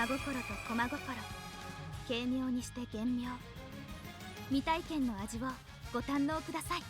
真心と駒心、軽妙にして玄妙、未体験の味をご堪能ください。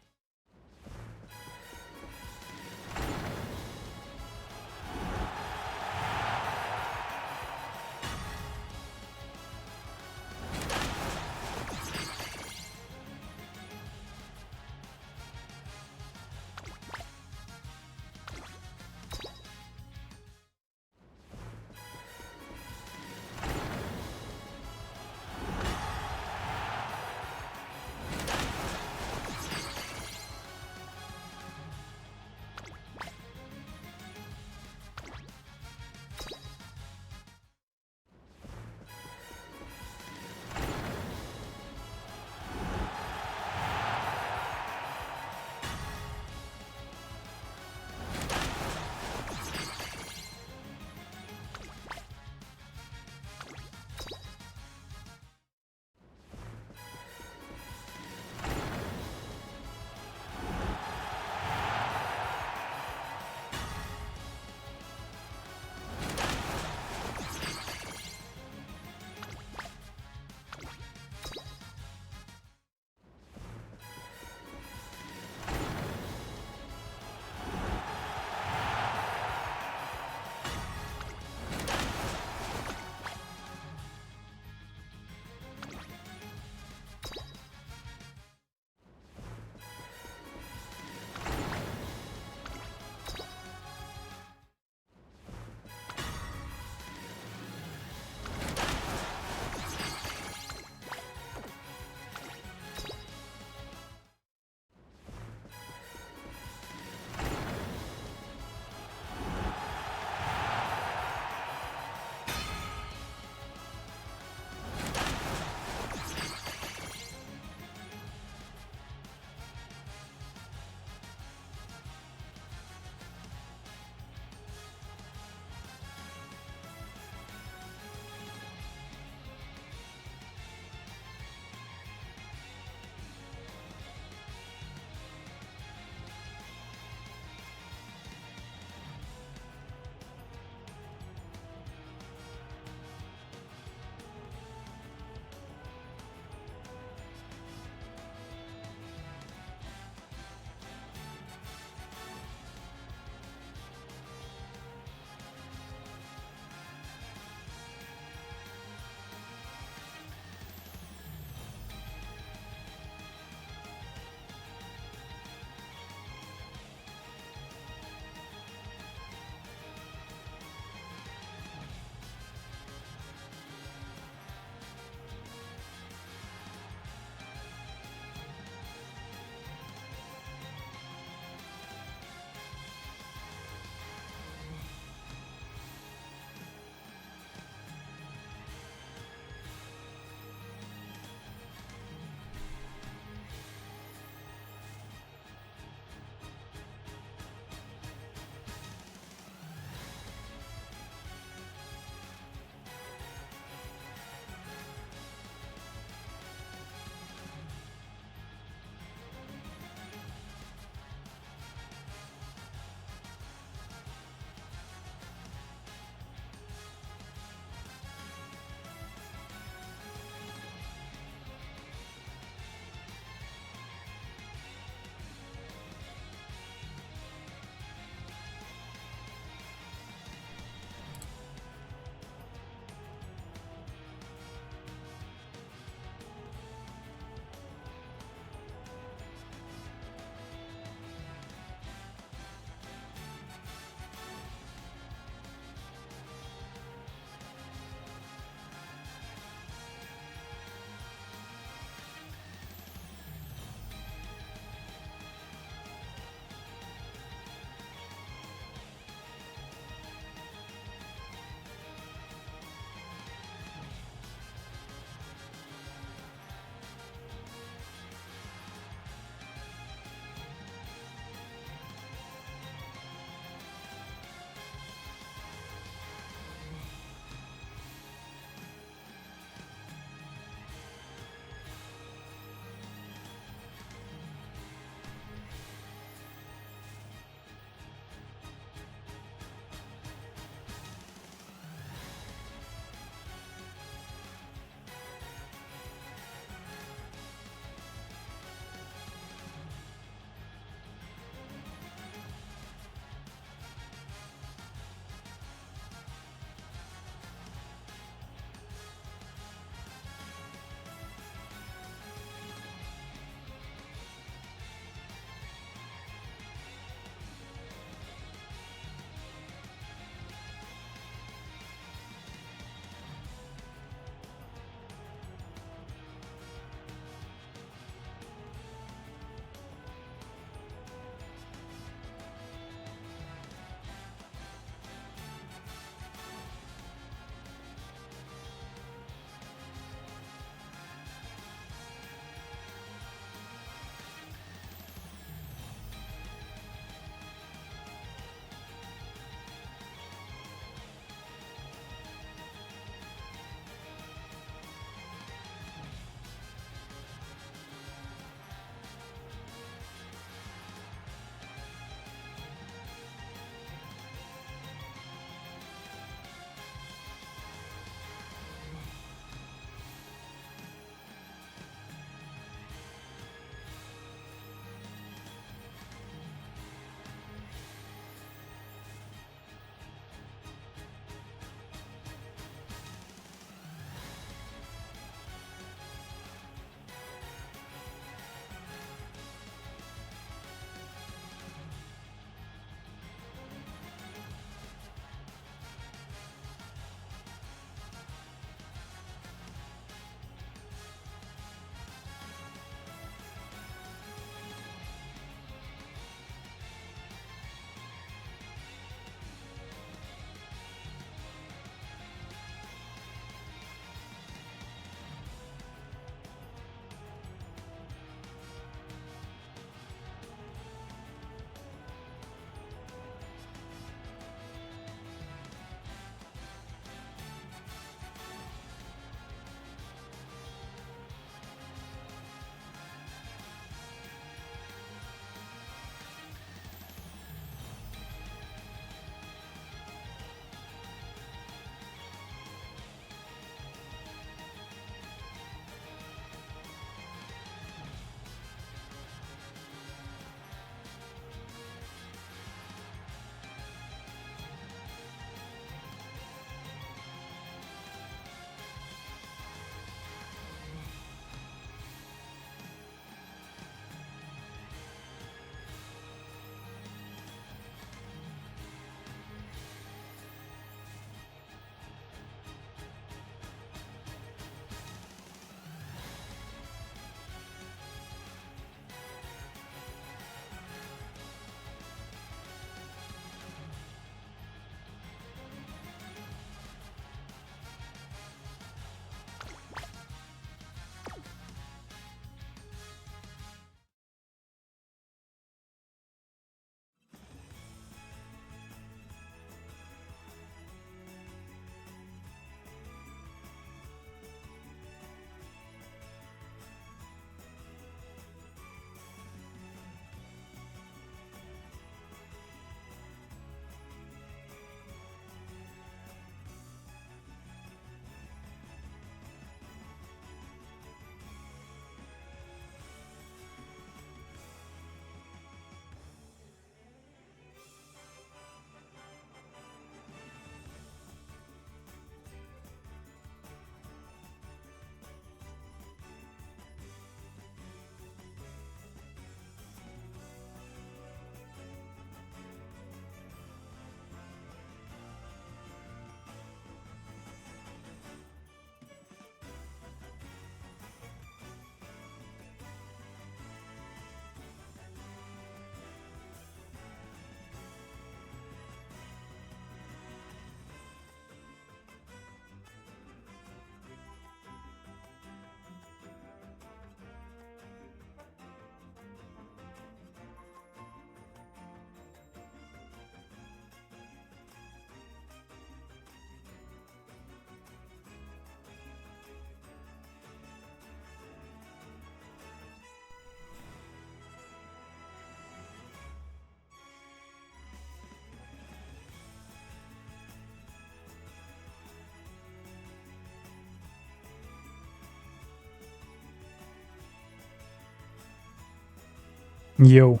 Yo.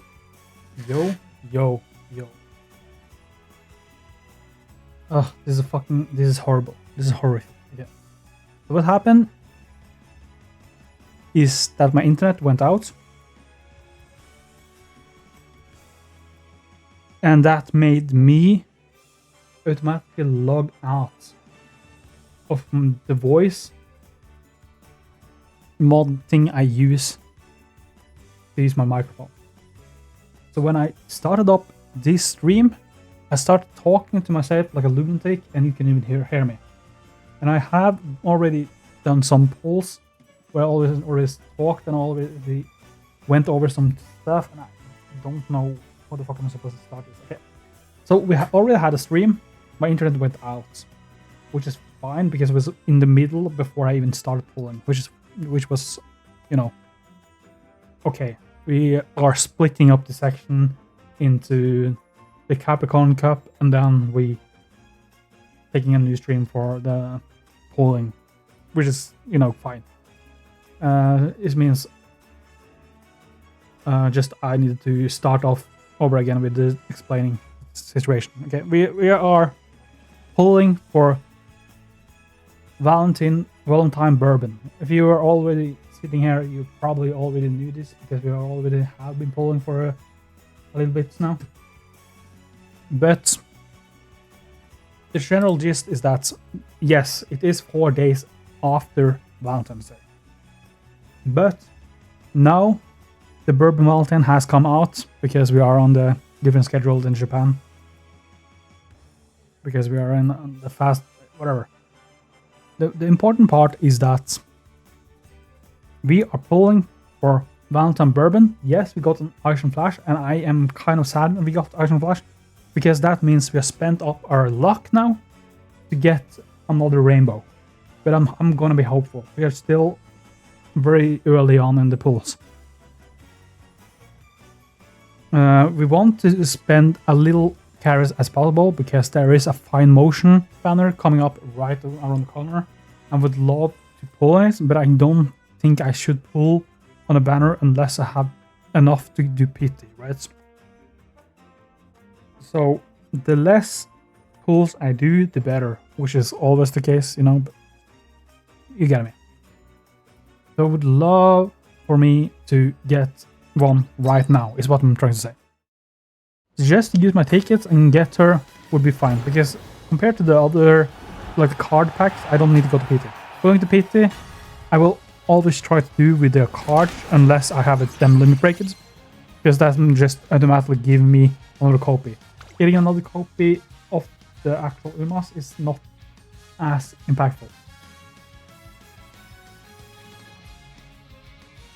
Yo. Yo. Yo. Oh, this is horrible. This is horrific. Yeah. So what happened is that my internet went out. And that made me automatically log out of the voice mod thing I use to use my microphone. So when I started up this stream, I started talking to myself like a lunatic, and you can even hear me. And I have already done some polls where I already talked and already went over some stuff, and I don't know how the fuck am I supposed to start this. Okay. So we already had a stream. My internet went out, which is fine because it was in the middle before I even started polling, which was, you know, okay. We are splitting up the section into the Capricorn Cup, and then we taking a new stream for the polling, which is, you know, fine. It means just I needed to start off over again with the explaining situation. Okay, we are polling for Valentine Bourbon. If you are already sitting here, you probably already knew this because we already have been polling for a little bit now. But the general gist is that yes, it is 4 days after Valentine's Day. But now the Bourbon Valentine has come out because we are on the different schedule than Japan. Because we are in the fast, whatever. The important part is that we are pulling for Valentine Bourbon. Yes, we got an Iron Flash, and I am kind of sad we got Iron Flash, because that means we have spent up our luck now to get another rainbow. But I'm gonna be hopeful. We are still very early on in the pulls. We want to spend a little carrots as possible because there is a fine motion banner coming up right around the corner. I would love to pull it, but I don't think I should pull on a banner unless I have enough to do pity, right? So the less pulls I do, the better, which is always the case, you know, but you get me. So I would love for me to get one right now, is what I'm trying to say. Just use my tickets and get her would be fine, because compared to the other, like the card packs, I don't need to go to PT. Going to PT, I will always try to do with the cards unless I have them limit breakage, because that will just automatically give me another copy. Getting another copy of the actual Umas is not as impactful.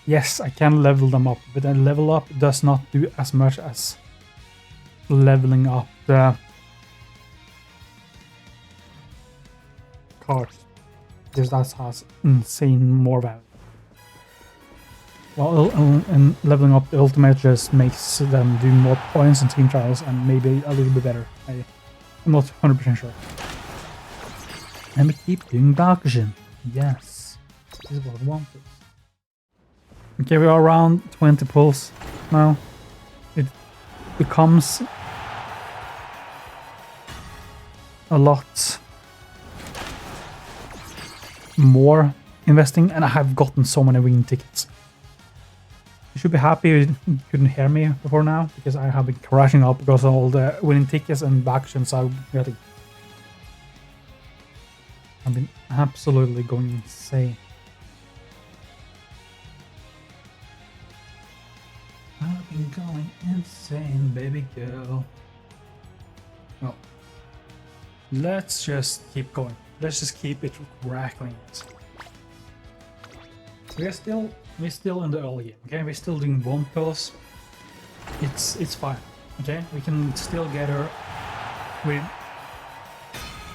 Yes, I can level them up, but a level up does not do as much as leveling up the cards, because that has insane more value. Well, and leveling up the ultimate just makes them do more points in team trials and maybe a little bit better. I'm not 100% sure. And we keep doing Balkajan. Yes, this is what I wanted. Okay, we are around 20 pulls now. It becomes a lot more investing, and I have gotten so many winning tickets. You should be happy you couldn't hear me before now, because I have been crashing up because of all the winning tickets and actions I'm getting. I've been absolutely going insane. I've been going insane, baby girl. Well, let's just keep going. Let's just keep it crackling. We're still in the early game. Okay, we're still doing one pulls. It's fine. Okay, we can still get her with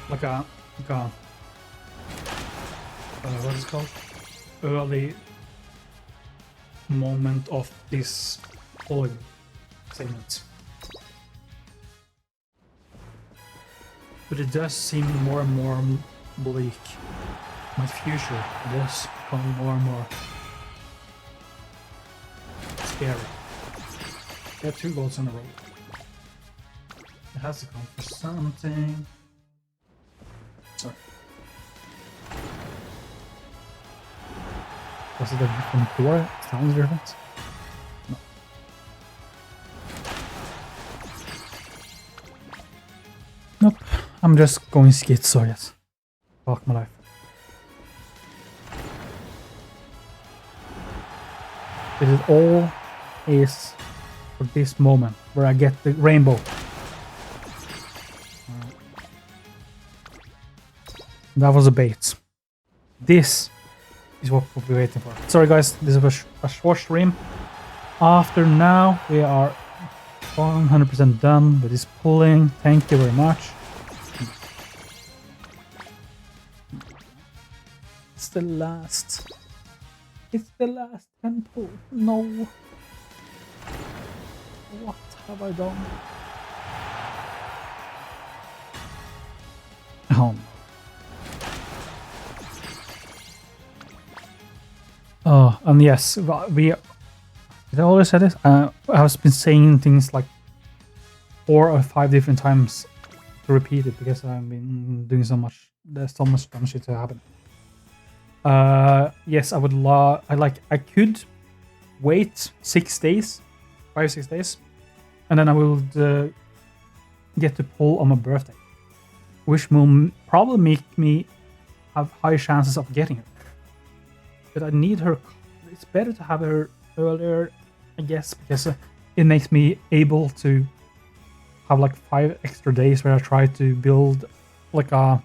like a what is it called? Early moment of this pulling segment. But it does seem more and more bleak. My future does become more and more scary. Get 2 goals in a row. It has to come for something. Sorry. Was it a different door? Sounds different? No. Nope. I'm just going schizo, yes. Fuck my life. This is all is for this moment where I get the rainbow. That was a bait. This is what we'll be waiting for. Sorry guys, this is a short stream. After now, we are 100% done with this pulling. Thank you very much. It's the last. It's the last 10 pull. No. What have I done? Oh no. Oh, and yes, did I always say this? I have been saying things like 4 or 5 different times to repeat it because I've been doing so much. There's so much dumb shit to happen. Yes, I could wait 6 days, 5-6 days, and then I will get to pull on my birthday, which will probably make me have high chances of getting it. But I need her. It's better to have her earlier, I guess, because it makes me able to have like 5 extra days where I try to build like a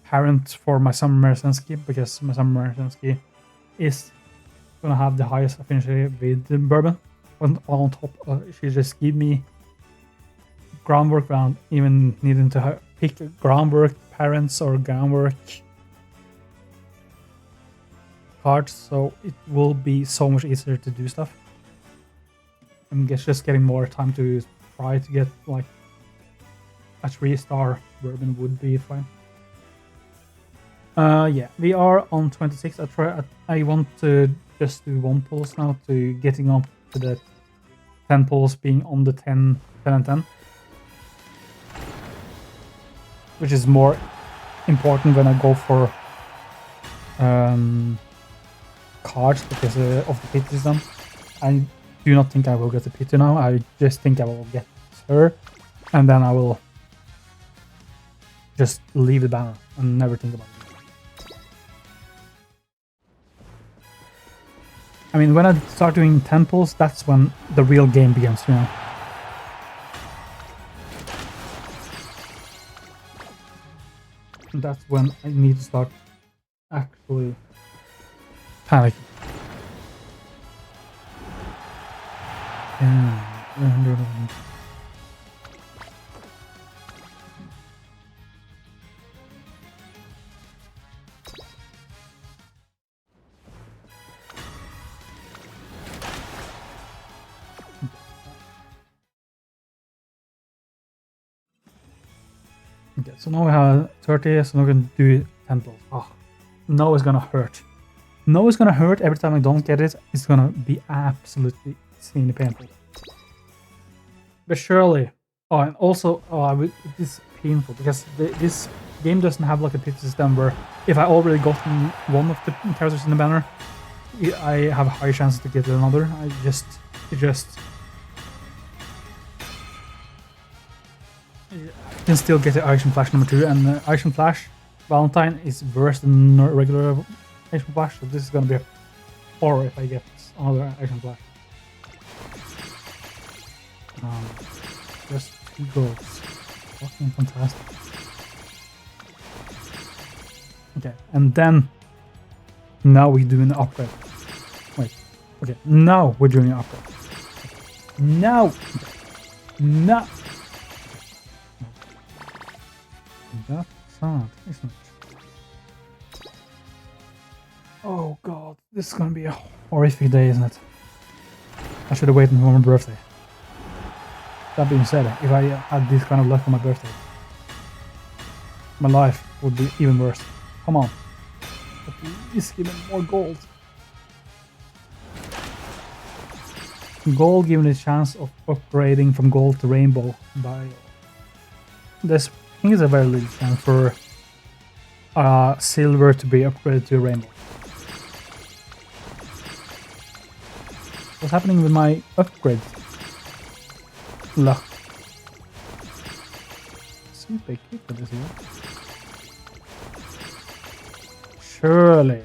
parent for my summer Mersenski, because my summer Mersenski is gonna have the highest affinity with the Bourbon. On top, she just give me groundwork without even needing to pick groundwork parents or groundwork cards, so it will be so much easier to do stuff. I'm just getting more time to try to get like a 3-star Bourbon would be fine. Yeah, we are on 26. I want to just do 1 pulls now to getting up to the 10 pulls being on the 10 and 10. Which is more important when I go for cards because of the pity system. I do not think I will get the pity now. I just think I will get her, and then I will just leave the banner and never think about it. I mean, when I start doing 10 pulls, that's when the real game begins, you know. And that's when I need to start actually panicking. Okay, so now we have 30, so now we can do 10 pulls. Oh, no, it's gonna hurt. No, it's gonna hurt every time I don't get it. It's gonna be absolutely insanely painful. But surely, oh, and also, it is painful because this game doesn't have like a pity system where if I already gotten one of the characters in the banner, I have a high chance to get another. I can still get the Action Flash number 2, and Action Flash Valentine is worse than regular Action Flash, so this is gonna be a horror if I get another Action Flash. Just 2 goals. Fucking fantastic. Okay, and then now we're doing the upgrade. Wait, okay, now we're doing the upgrade. Now! Okay. Now! That's sad, isn't it? Oh god, this is gonna be a horrific day, isn't it? I should have waited for my birthday. That being said, if I had this kind of luck on my birthday, my life would be even worse. Come on. Please give me more gold. Gold given the chance of upgrading from gold to rainbow by this. I think it's a very little chance for silver to be upgraded to a rainbow. What's happening with my upgrades? Luck. See if they keep this here. Surely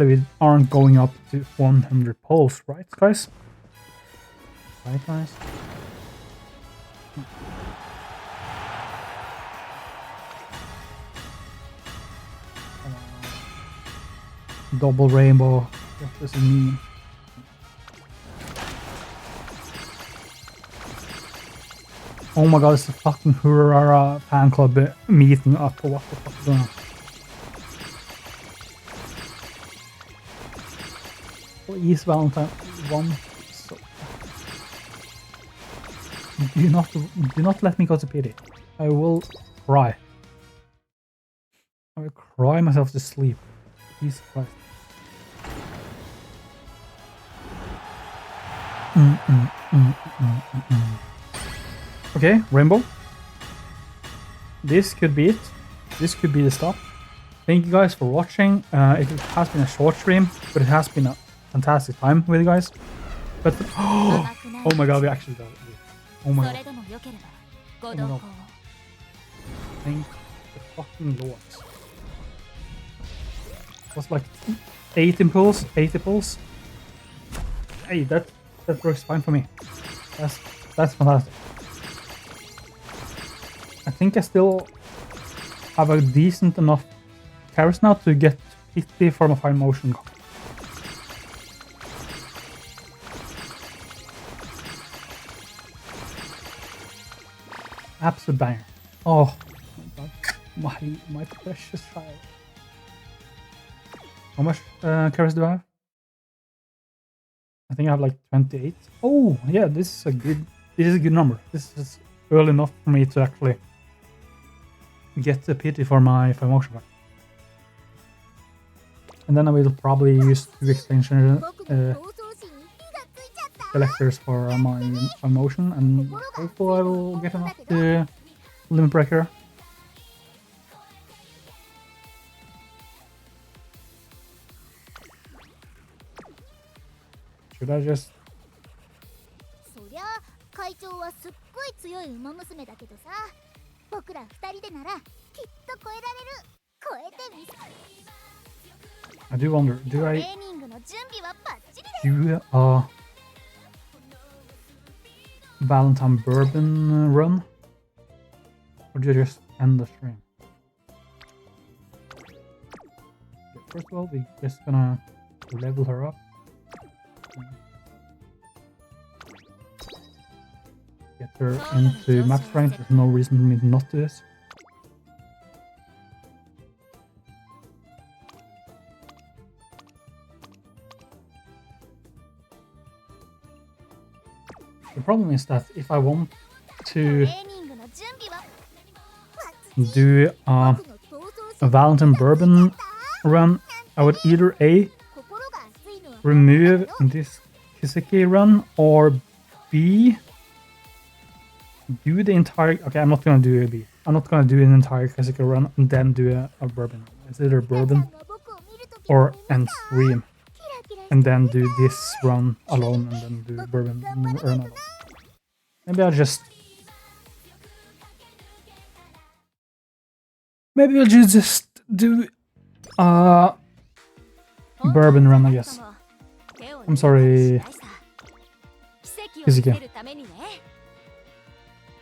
we aren't going up to 100 pulls, right, guys? Right, guys? Double rainbow. What does it mean? Oh my god, it's a fucking Hurrah fan club meeting up. What the fuck is going on? Please, Valentine, one. So... Do not let me go to pity. I will cry. I will cry myself to sleep. Jesus Christ. Okay, rainbow. This could be it. This could be the stop. Thank you guys for watching. It has been a short stream, but it has been a fantastic time with you guys. But oh my god, we actually got it. Oh my god. Oh my god. Thank the fucking lord. It was like 80 pulls. Hey, that works fine for me. That's fantastic. I think I still have a decent enough carries now to get 50 for my fine motion. Absolute banger. Oh my god. My precious child. How much carries do I have? I think I have like 28. Oh yeah, this is a good number. This is early enough for me to actually get the pity for my motion card. And then I will probably use 2 extension selectors for my motion, and hopefully I will get enough to limit breaker. Should I just... そりゃ会長はすっごい強い馬娘だけどさ、僕ら2人でならきっと超えられる。超えてみせ。 I do wonder, do I トレーニングの準備はバッチリです。 do Valentine Bourbon run? Or do you just end the stream? Okay, first of all, we're just gonna level her up. Get her into max rank. There's no reason for me to not do this. The problem is that if I want to do a Valentine Bourbon run, I would either A, remove this Kiseki run, or B, do the entire... Okay, I'm not gonna do a B. I'm not gonna do an entire Kiseki run and then do a Bourbon. It's either Bourbon or end stream, and then do this run alone and then do Bourbon run alone. Maybe I'll just... Maybe I'll just do Bourbon run, I guess. I'm sorry, Kiseki.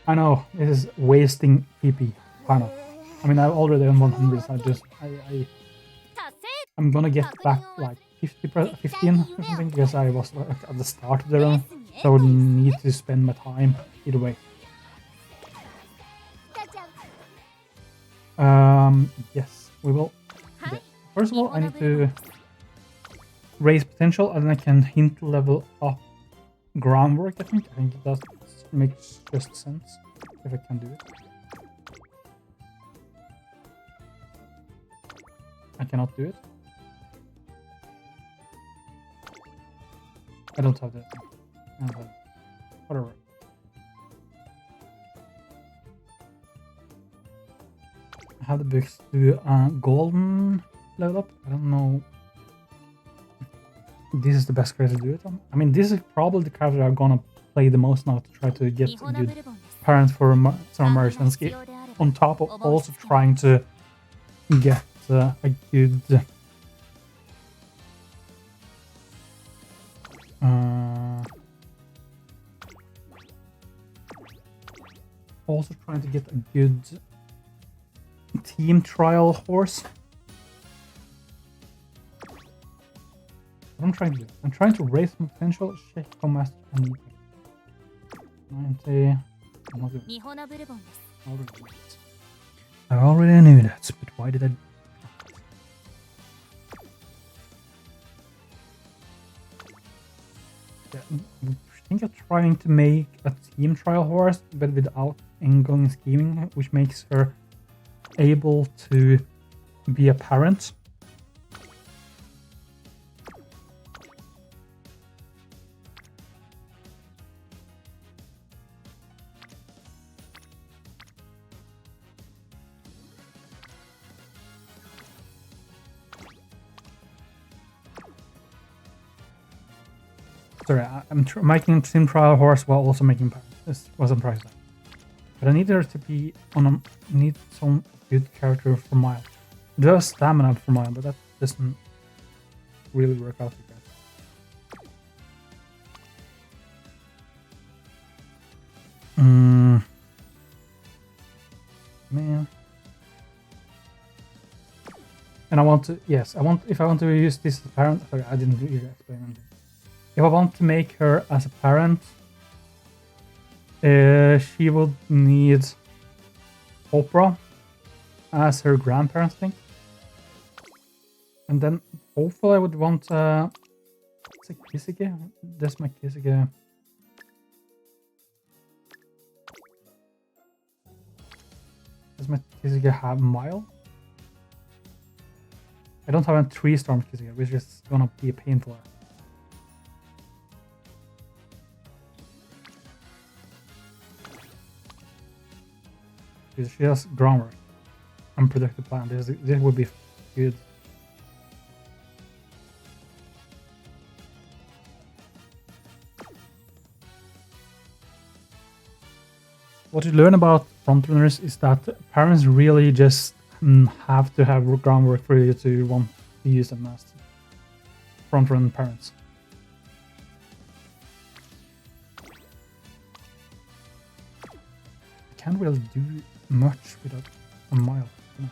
I know, this is wasting PP. I know. I mean, I'm already on 100, so I'm gonna get back like 15 or something, because I was like, at the start of the run, so I would need to spend my time either way. Yes, we will. Okay. First of all, I need to raise potential, and then I can hint level up groundwork, I think. I think that makes just sense, if I can do it. I cannot do it. I don't have that. I don't have that. Whatever. I have the books to golden level up. I don't know. This is the best character to do it on. I mean, this is probably the character I'm gonna play the most now to try to get a good parent for Summer Merchants. On top of also trying to get a good also trying to get a good team trial horse. What I'm trying to do? I'm trying to raise my potential. Check how much I need. 90. I'm not doing it. I already knew that, but why did I? Yeah, I think I'm trying to make a team trial horse, but without ongoing scheming, which makes her able to be a parent. Sorry, I'm making team trial horse while also making parents. This wasn't priced. But I need her to be on a need some good character for mile. There's stamina for mile, but that doesn't really work out like that. Man. And I want to if I want to use this as a parent, sorry, I didn't really explain anything. If I want to make her as a parent, she would need Oprah as her grandparent thing. And then hopefully I would want it's a Kisuke. That's my Kisuke. Does my Kisuke have mile? I don't have a 3-storm Kisuke, which is gonna be a pain for her. She has groundwork. Unpredicted plan. This would be good. What you learn about frontrunners is that parents really just have to have groundwork for you to want to use them as frontrun parents. Can't really do much without a mile. You know?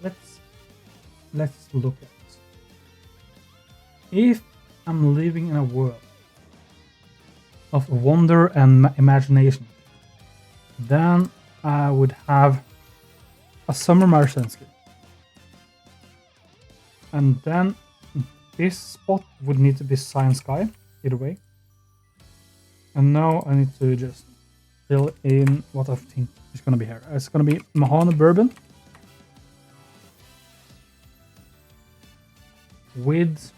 Okay, let's look at it. If I'm living in a world of wonder and imagination, then I would have a summer merchant skill. And then this spot would need to be Cyan Sky, either way. And now I need to just fill in what I think is going to be here. It's going to be Mahana Bourbon. With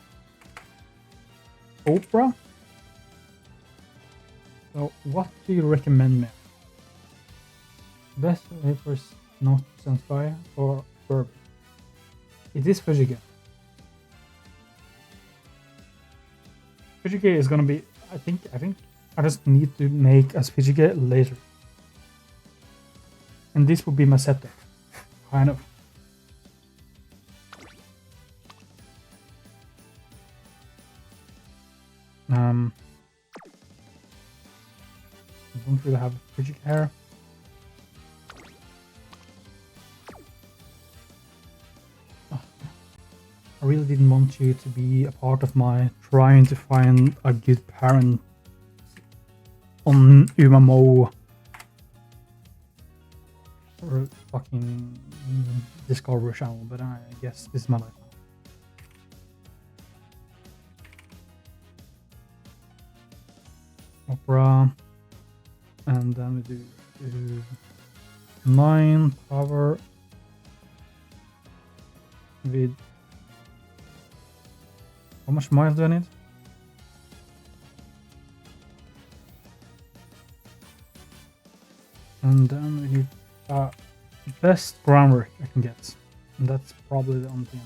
Oprah. So what do you recommend me? Best wafers, not Sky or Bourbon. It is Fujige. Fujige is gonna be I think I just need to make as Fujige later. And this will be my setup. Kind of. I don't really have Fujik hair. I really didn't want you to be a part of my trying to find a good parent on Umamusume or fucking Discovery Channel, but I guess this is my life. Opera, and then we do 9 power with how much miles do I need? And then we need best groundwork I can get, and that's probably the only thing.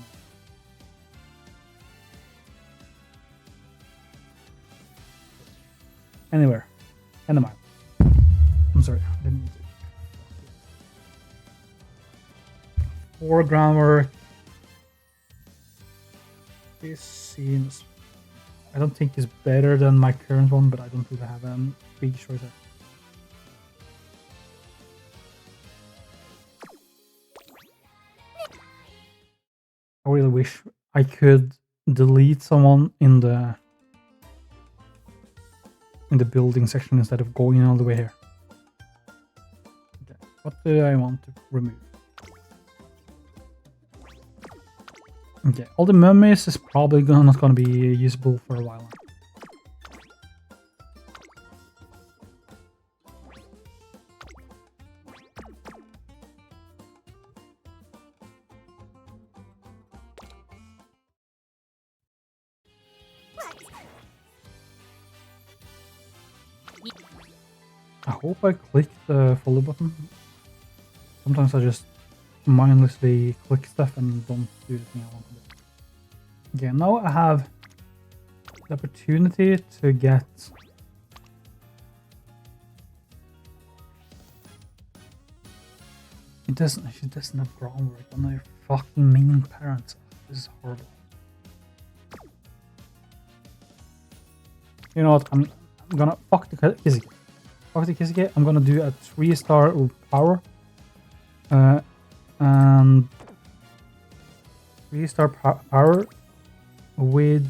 Anywhere, and a mile. I'm sorry, I didn't need to. 4 groundwork. This seems, I don't think it's better than my current one, but I don't really have a big choice. I really wish I could delete someone in the building section instead of going all the way here. Okay, what do I want to remove? Okay, all the mummies is probably not gonna be usable for a while. I hope I click the follow button. Sometimes I just mindlessly click stuff and don't do the thing I want to do. Okay, now I have the opportunity to get she doesn't have groundwork on her fucking main parents. This is horrible. You know what? I'm gonna fuck the Kizike. Fuck the Kizike. I'm gonna do a 3-star power. And 3-star power with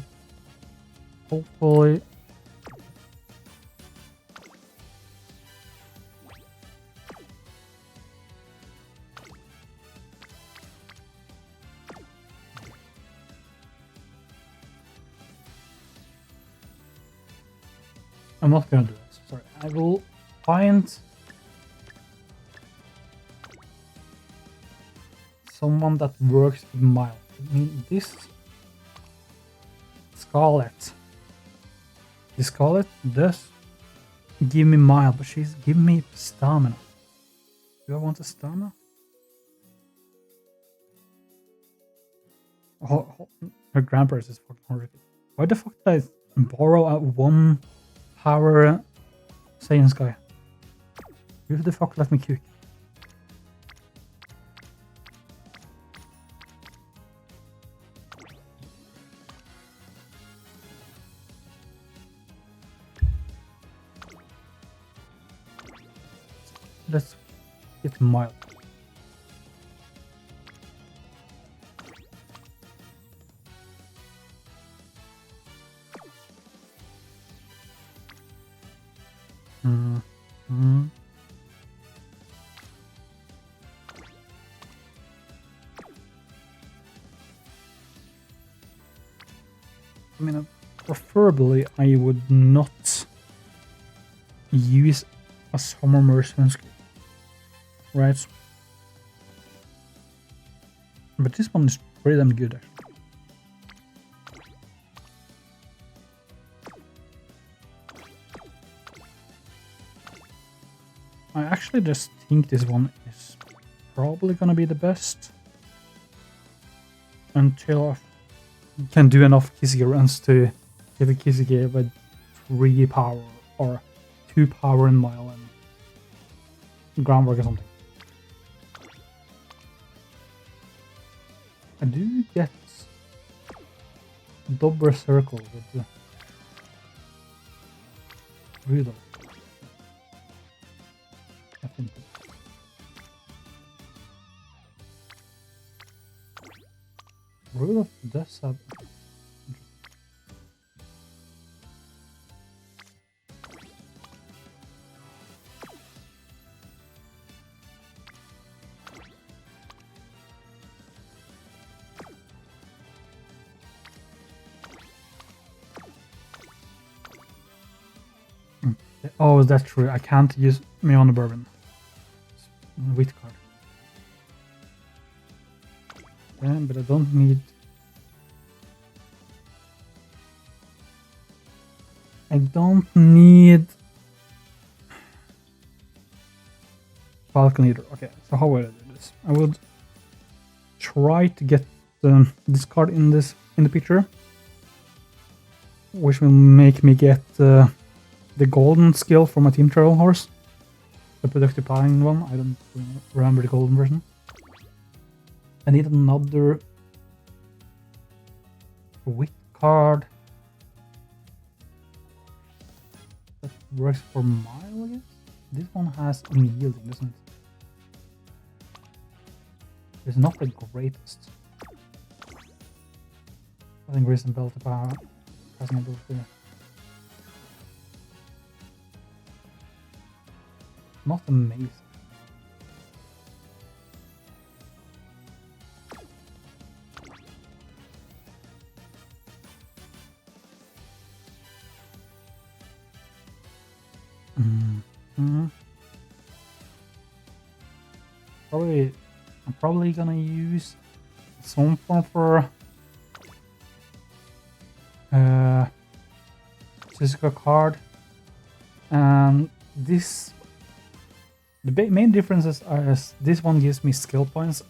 hopefully I'm not gonna do this. Sorry, I will find someone that works with Mile. I mean, this Scarlet does give me Mile, but she's giving me stamina. Do I want a stamina? Oh, her grandparents is fucking horrific. Why the fuck did I borrow a 1 power Saiyan Sky? Who the fuck let me cook? Let's get Mild. I mean, preferably I would not use a Summer Merchant skill, right? But this one is pretty damn good, actually. I actually just think this one is probably gonna be the best until I can do enough Kizike runs to give a Kizike with 3 power or 2 power in Mile and groundwork or something. I do get double circle with the Rudolph. I think. Rudolph does have. Oh, that's true. I can't use me on the Bourbon. Wheat card. Yeah, but I don't need. I don't need Falcon either. Okay, so how would I do this? I would try to get this card in the picture, which will make me get the golden skill for my team travel horse, the productive planning one. I don't remember the golden version. I need another wheat card that works for mile, I guess. This one has unyielding, doesn't it? It's not the greatest. I think Reason Belt power has an ability. Not amazing. I'm probably gonna use some form for physical card, and this. The main differences are this one gives me skill points,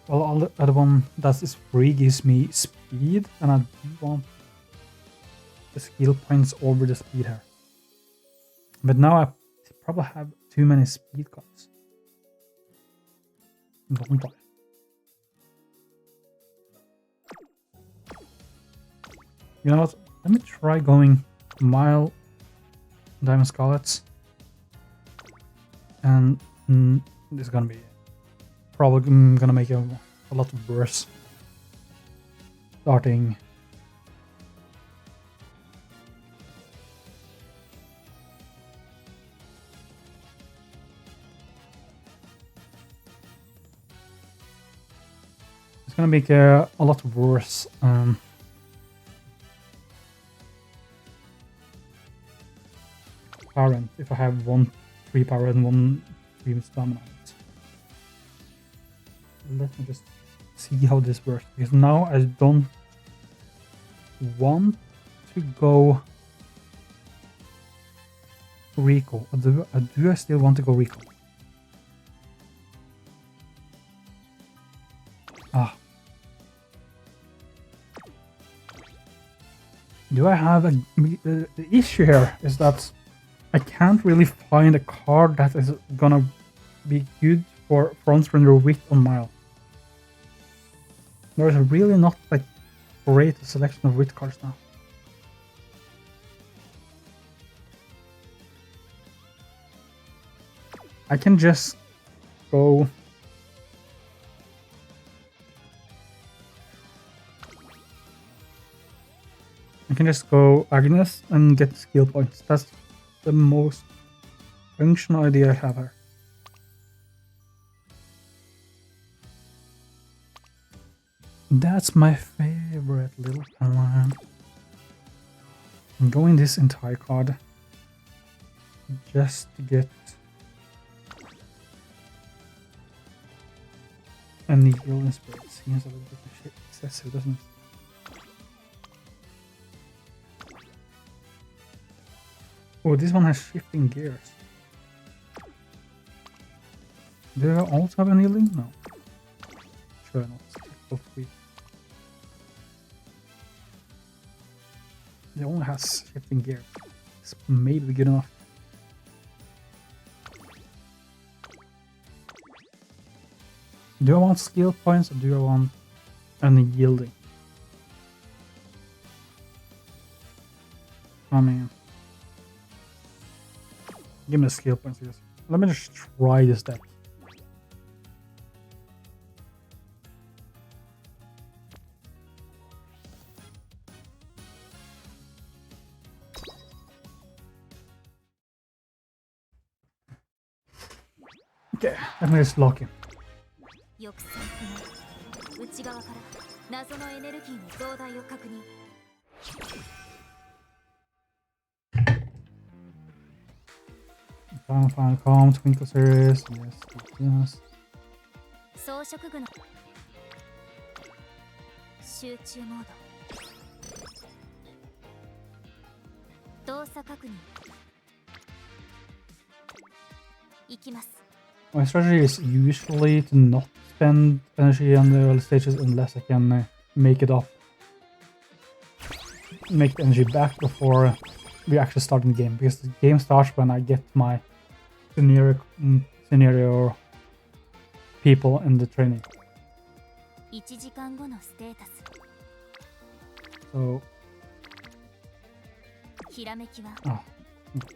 while the other one that is free gives me speed, and I do want the skill points over the speed here. But now I probably have too many speed cards. Don't I? You know what? Let me try going Mile Diamond Scarlets. And this is gonna be probably gonna make it a lot worse. Starting. It's gonna make a lot worse. Parent if I have 1 3 power and 1 3 stamina. Let me just see how this works, because now I don't want to go Rico. Do I still want to go Rico? Do I have the issue here is that I can't really find a card that is gonna be good for front runner wit on mile. There's really not a great selection of wit cards now. I can just go. I can just go Agnes and get skill points. That's the most functional idea I have here. That's my favorite little plan. I'm going this entire card just to get a Negro in spirit. Seems a little bit excessive, doesn't it? Oh, this one has shifting gears. Do I also have an healing? No. Sure not. Both three. It only has shifting gears. It's maybe good enough. Do I want skill points or do I want any yielding? I mean, give me the skill points, I guess. Let me just try this deck. Okay, let me just lock in. 抑制不能。内側から謎のエネルギーの増大を確認。Fine, calm, twinkle series. Yes. 装飾具の集中モード。動作確認。行きます。My strategy is usually to not spend energy on the early stages unless I can make it up. Make the energy back before we actually start the game, because the game starts when I get my scenario people in the training. 1時間後のステータス。 So ひらめきは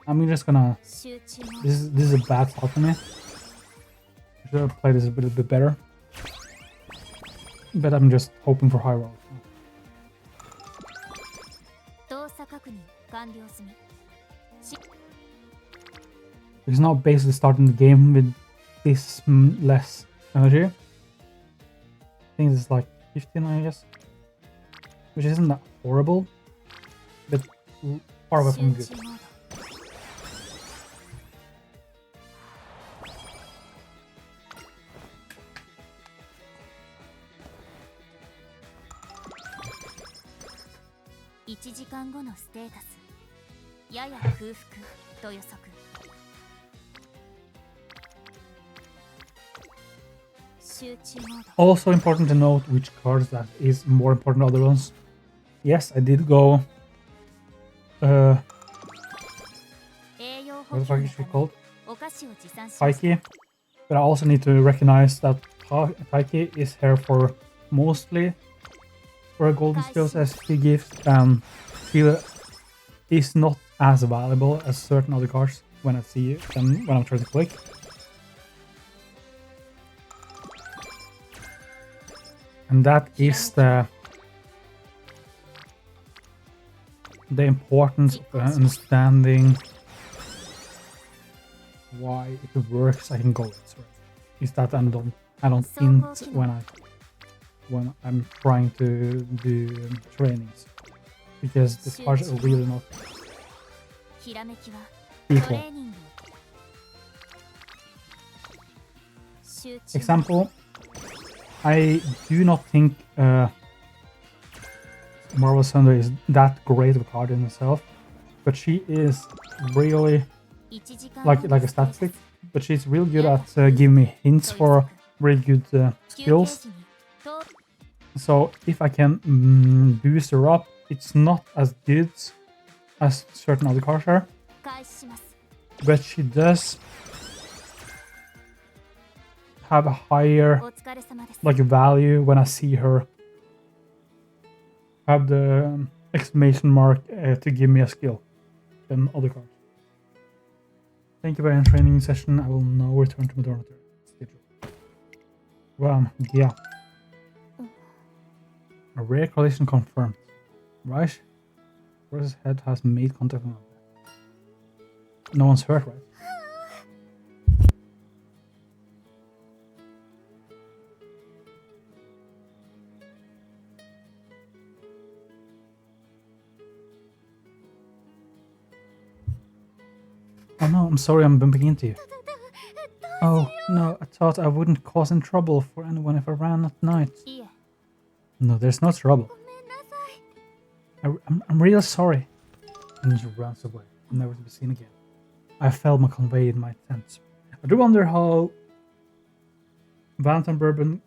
I'm just gonna. 集中モード。 This is a bad thought for me. I should have played this a little bit better. But I'm just hoping for high roll. 動作確認完了済み。 Because now basically starting the game with this less energy. I think it's like 15, I guess. Which isn't that horrible. But far away from good. 集中モード。 1時間後のステータス。やや空腹と予測。集中モード。 Also important to note which cards that is more important than other ones. Yes, I did go. 栄養補 What the 給 fuck の is た she め called? お菓子を持参しました。 Taiki. But I also need to recognize that Taiki is here for mostly for golden skills as he gives, and she is not as valuable as certain other cards when I see them when I'm trying to click. And that is the importance of understanding why it works. I can go it. Right? Is that I don't int when I'm trying to do trainings, because the cards are really not ひらめきはト equal. レーニング。集中。 Example, I do not think Marvel Thunder is that great of a card in itself, but she is really 1時間 like a statistic. But she's real good at giving me hints for really good 休憩 skills. 時にと So if I can boost her up, it's not as good as certain other cards are, 開始します。 but she does have a higher お疲れ様です。 like value when I see her have the exclamation mark to give me a skill than other cards. Thank you for your training session. I will now return to my dormitory schedule. Well, yeah. A rare collision confirmed. Right? Rose's head has made contact with another. No one's hurt, right? Oh no, I'm sorry I'm bumping into you. Oh no, I thought I wouldn't cause any trouble for anyone if I ran at night. いえ、 No, there's no trouble. ごめんなさい。 I'm really sorry. And she runs away, never to be seen again. I felt my convey in my tent. I do wonder how Valentine Bourbon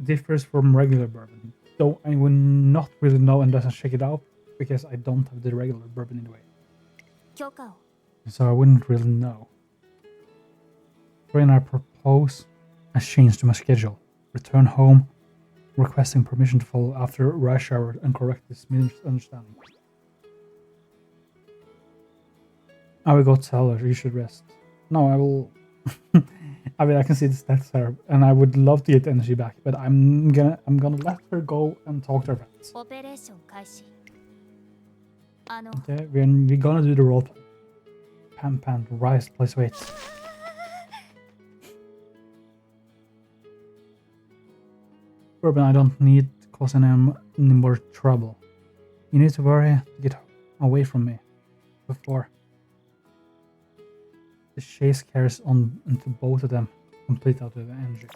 differs from regular bourbon. Though I will not really know unless I check it out, because I don't have the regular bourbon anyway. 許可を。 So I wouldn't really know. When I propose a change to my schedule, return home, requesting permission to follow after rush hour and correct this misunderstanding. I will go tell her you should rest. No, I will. I mean, I can see the stats there, and I would love to get energy back, but I'm gonna let her go and talk to her friends. オペレーション開始。Okay, we're gonna do the roleplay. Pan, rise, place, wait. Bourbon, I don't need to cause any more trouble. You need to worry to get away from me before the chase carries on into both of them, complete out of the energy.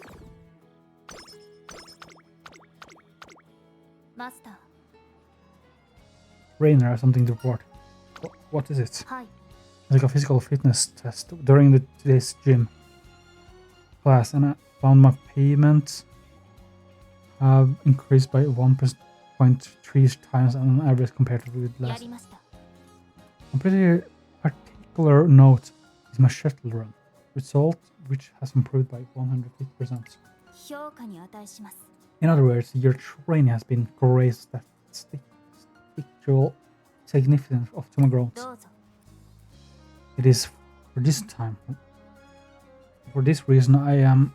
Master. Rainer has something to report. What is it? Hi. I took a physical fitness test during today's gym class and I found my payments have increased by 1.3 times on average compared to the last. A pretty particular note is my shuttle run result, which has improved by 150%. In other words, your training has been raised that statistical significance of tumor growth. It is for this time. For this reason, I am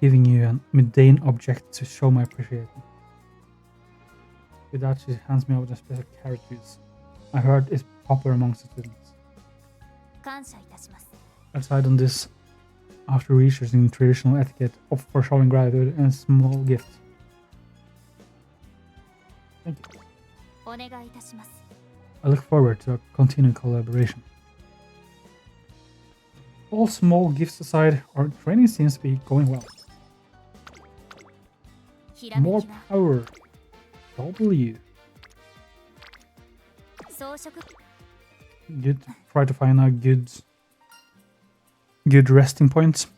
giving you a mundane object to show my appreciation. With that, she hands me over a special carrot juice. I heard it's popular amongst the students. Outside on this, after researching traditional etiquette, opt for showing gratitude and a small gift. Thank you. I look forward to a continued collaboration. All small gifts aside, our training seems to be going well. More power. W. Good. Try to find a good resting points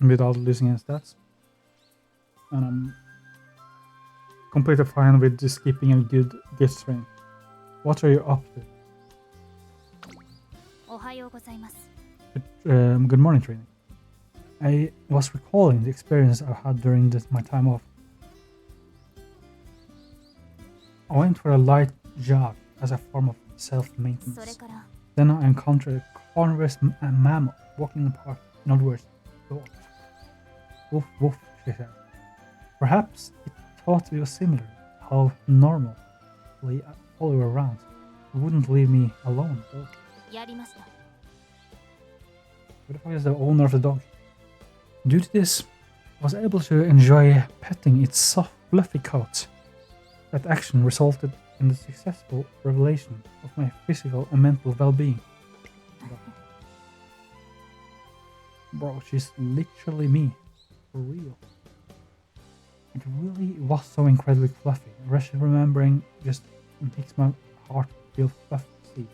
without losing any stats. And I'm completely fine with just keeping a good gift training. What are you up to? Good morning, training. I was recalling the experience I had during my time off. I went for a light jog as a form of self-maintenance. Then I encountered a carnivorous mammal walking in the park. In other words, dog. Woof woof, she said. Perhaps it thought it was similar, how normally I follow her around. It wouldn't leave me alone, though. Who the fuck is the owner of the dog? Due to this, I was able to enjoy petting its soft, fluffy coat. That action resulted in the successful revelation of my physical and mental well-being. Bro, she's literally me. For real. It really was so incredibly fluffy. Rushing remembering just makes my heart feel fluffy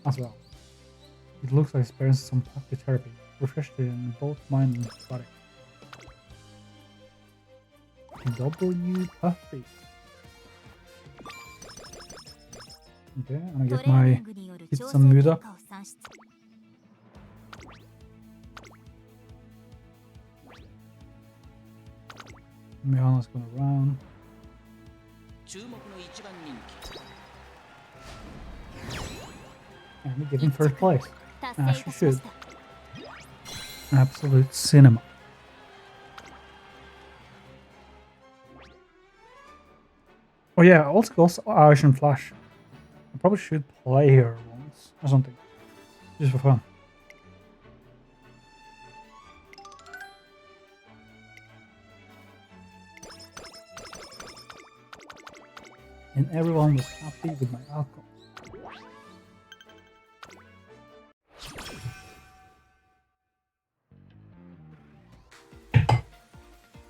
as well. It looks like experiencing some puppy therapy, refreshed in both mind and body. W Puffy. Okay, I'm gonna get my hits and mood up. Mihana's going around. And we get in first place. As she should. Absolute cinema. Oh yeah, also goes Ocean Flash. I probably should play her once or something. Just for fun. And everyone was happy with my outcome.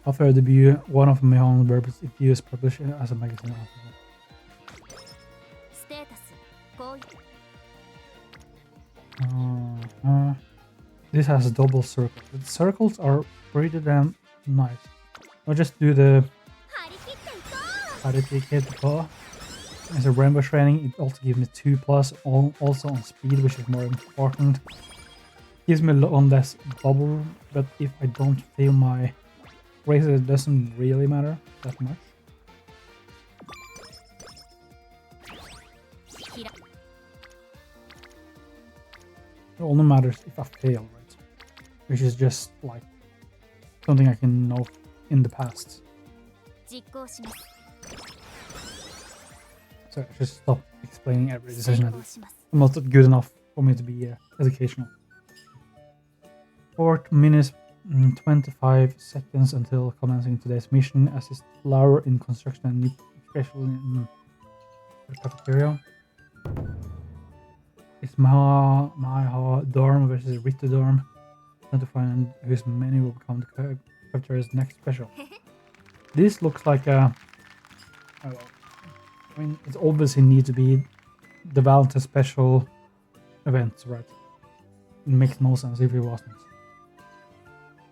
After her debut, one of Mihona's Bourbon's reviews published as a magazine article. This has a double circle. The circles are pretty damn nice. I'll just do the as a rainbow training. It also gives me 2+, also on speed, which is more important. Gives me one less bubble, but if I don't fail my race, it doesn't really matter that much. It only matters if I fail, right? Which is just like something I can know in the past. So I should stop explaining every decision I do. I'm not good enough for me to be educational. 4 minutes 25 seconds until commencing today's mission. Assist flower in construction and new, especially in the cafeteria. It's Maha dorm versus Rita dorm. Trying to find whose menu will become the cafeteria's next special. This looks like a. I mean, it obviously needs to be the Valentine special event, right? It makes no sense if it wasn't.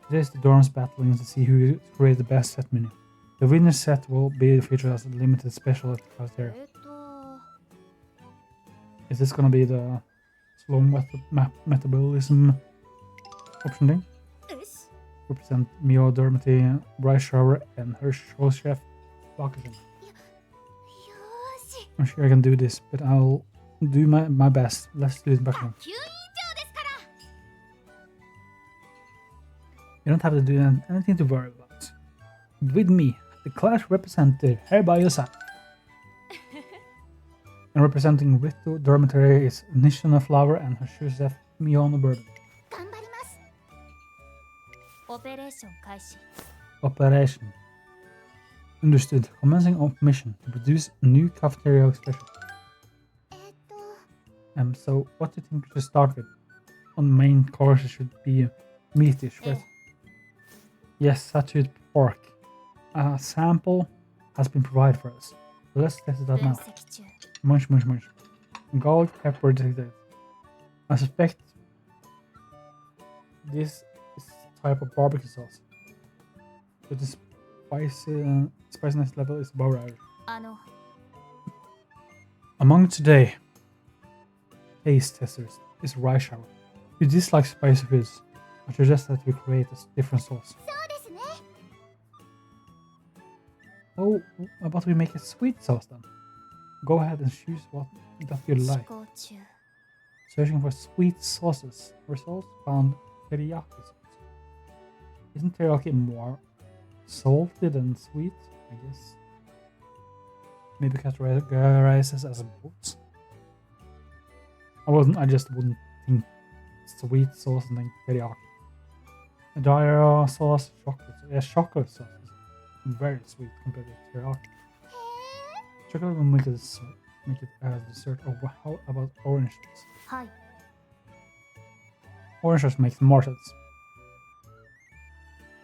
Today's the dorms battling to see who created the best set menu. The winner's set will be featured as a limited special at the cafeteria. Is this gonna be the slow metabolism option thing? Represent Mio Dormity, Rice Shower, and her show chef, Bakashin. I'm sure I can do this, but I'll do my best. Let's do it back home. You don't have to do anything to worry about. With me, the class representative, here by your side. And representing Rito Dormitory is Nishina Flower and her shoe chef, Miyono Bourbon. Operation. Understood. Commencing op mission to produce a new cafeteria special. So what do you think we should start with? On the main course it should be meat dish, right? Yes, saturated pork. A sample has been provided for us. So let's test it out now. Munch, munch, munch. Garlic pepper detected. I suspect this is type of barbecue sauce. But the spiciness level is above average. Among today taste testers is Rice Shower. If you dislike spicy foods, I suggest that we create a different sauce. Oh, about we make a sweet sauce then? Go ahead and choose what that you like. Searching for sweet sauces. Results found teriyaki sauce. Isn't teriyaki more salty than sweet? I guess. Maybe categorizes as both. I just wouldn't think sweet sauce and then teriyaki. Adira sauce, chocolate. Yeah, chocolate sauce is very sweet compared to teriyaki. Chocolate will make it as dessert. Oh, how about orange sauce? Orange sauce makes more sense.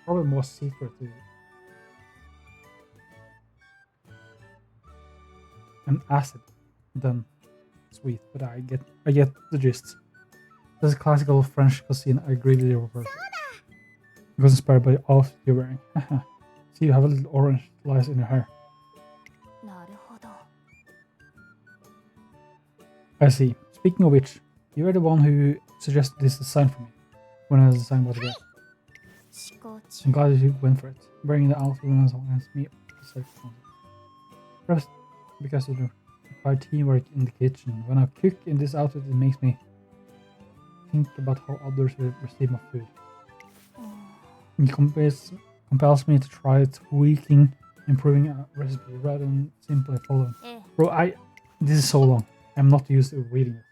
Probably more secret and acid than sweet, but I get the gist. This is classical French cuisine. I agree with your report. It was inspired by the outfit you're wearing. See, you have a little orange slice in your hair. I see. Speaking of which, you are the one who suggested this design for me when I was designing what it was. I'm glad that you went for it. Wearing the outfit against me. Perhaps because of the required teamwork in the kitchen. When I cook in this outfit, it makes me think about how others will receive my food. It compels me to try tweaking, improving a recipe rather than simply following. Bro, this is so long. I'm not used to reading it.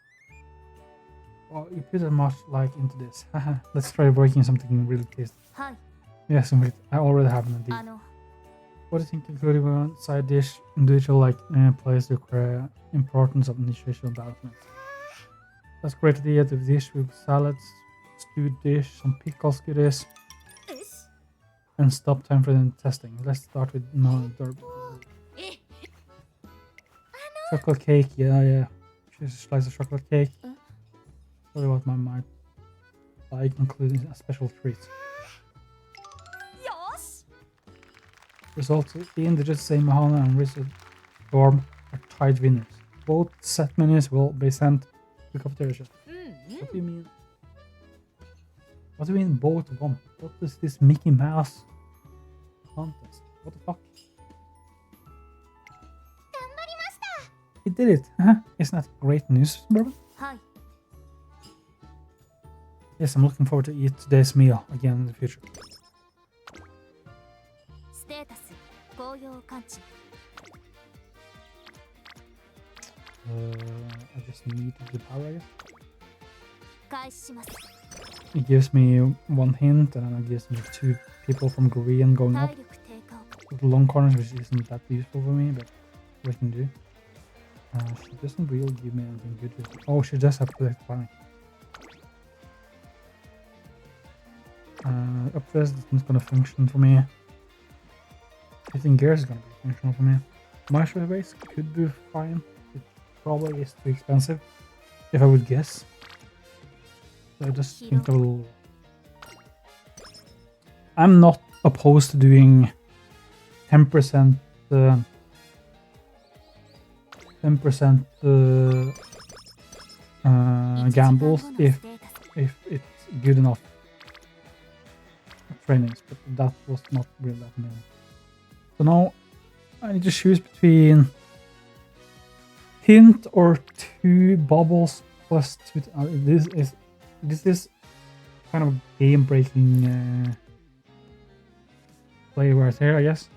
Well, you put as much like into this. Let's try working something really tasty. Yes, I already have an idea. What do you think, including one side dish, individual plays the importance of nutritional balance? That's a great idea. The dish with salads, stewed dish, some pickles, goodies, and stop time for the testing. Let's start with chocolate cake. Yeah. Just a slice of chocolate cake. Sorry about my mind. Like including a special treat. Results in the just same Mahana and Rizzo dorm are tied winners. Both set menus will be sent to the cafeteria. What do you mean? What do you mean both won? What is this Mickey Mouse contest? What the fuck? He did it! Isn't that great news, Bourbon? Yes, I'm looking forward to eat today's meal again in the future. I just need the power, I guess. It gives me one hint, and then it gives me 2 people from green going up 体力低下を with long corners, which isn't that useful for me, but what I can do. She doesn't really give me anything good with it. Oh, she does have protect panic. Upstairs is not gonna function for me. 15 gears is gonna be functional for me. Marshall base could be fine. It probably is too expensive, if I would guess. So I just think I will. I'm not opposed to doing 10% 10% gambles if it's good enough trainings, but that was not really that many. So now I need to choose between hint or 2 bubbles plus 2. This is kind of game breaking play right here, I guess.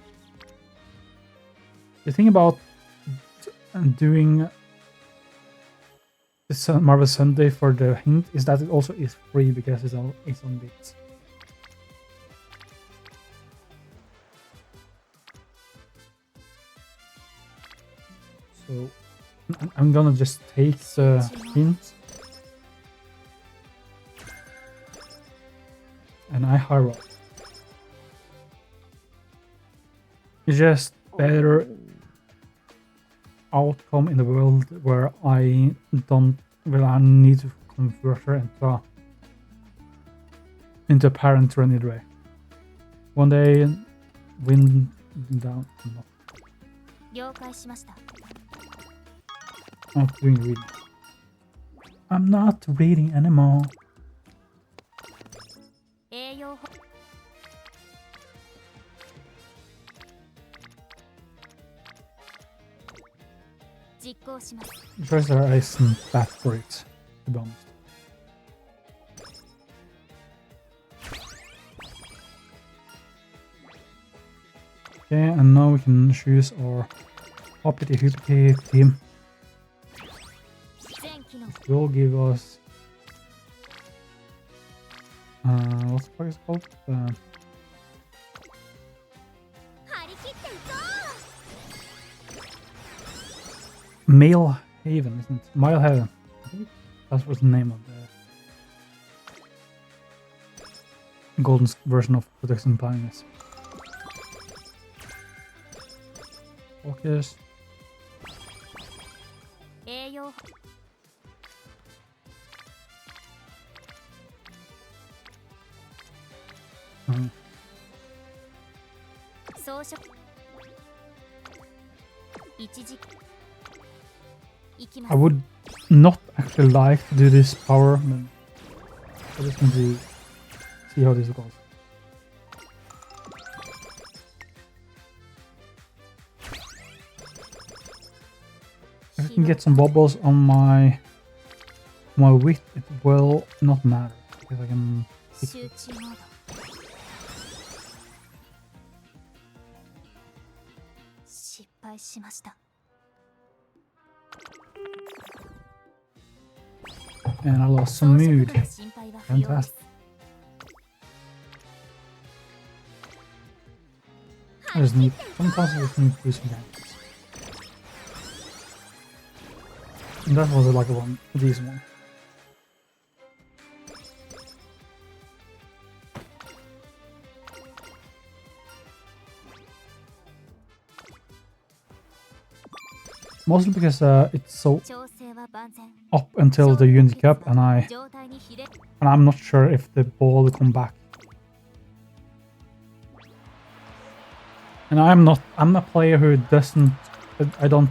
The thing about doing the Marvel Sunday for the hint is that it also is free because it's on bits. So I'm gonna just take the hint and I high roll. It's just better outcome in the world where I need to convert her into a parent run either way. One day wind down. No. 了解しました Not doing reading. I'm not reading anymore. 栄養補実行します Treasure isn't that great, to be honest. Okay, and now we can choose our hoppity hoopity team. 全機能 It will give us what's the fuck is it called? 張り切っていこ Male Haven, isn't it? Mile Haven. I think that was the name of the golden version of Protection Blindness. Focus. 栄養 装飾一時行きま I す would not actually like to do this power, but I just need to see how this goes. If I can get some bubbles on my wit, it will not matter because I can. 集中モード失敗しました And I lost some mood. 心配は不要です I just need sometimes I just need to do some damage. And that was like a decent one. Mostly because it's so 調整は万全 up until the Unity Cup, and 状態にひれ I'm not sure if the ball will come back. And I'm a player who doesn't I don't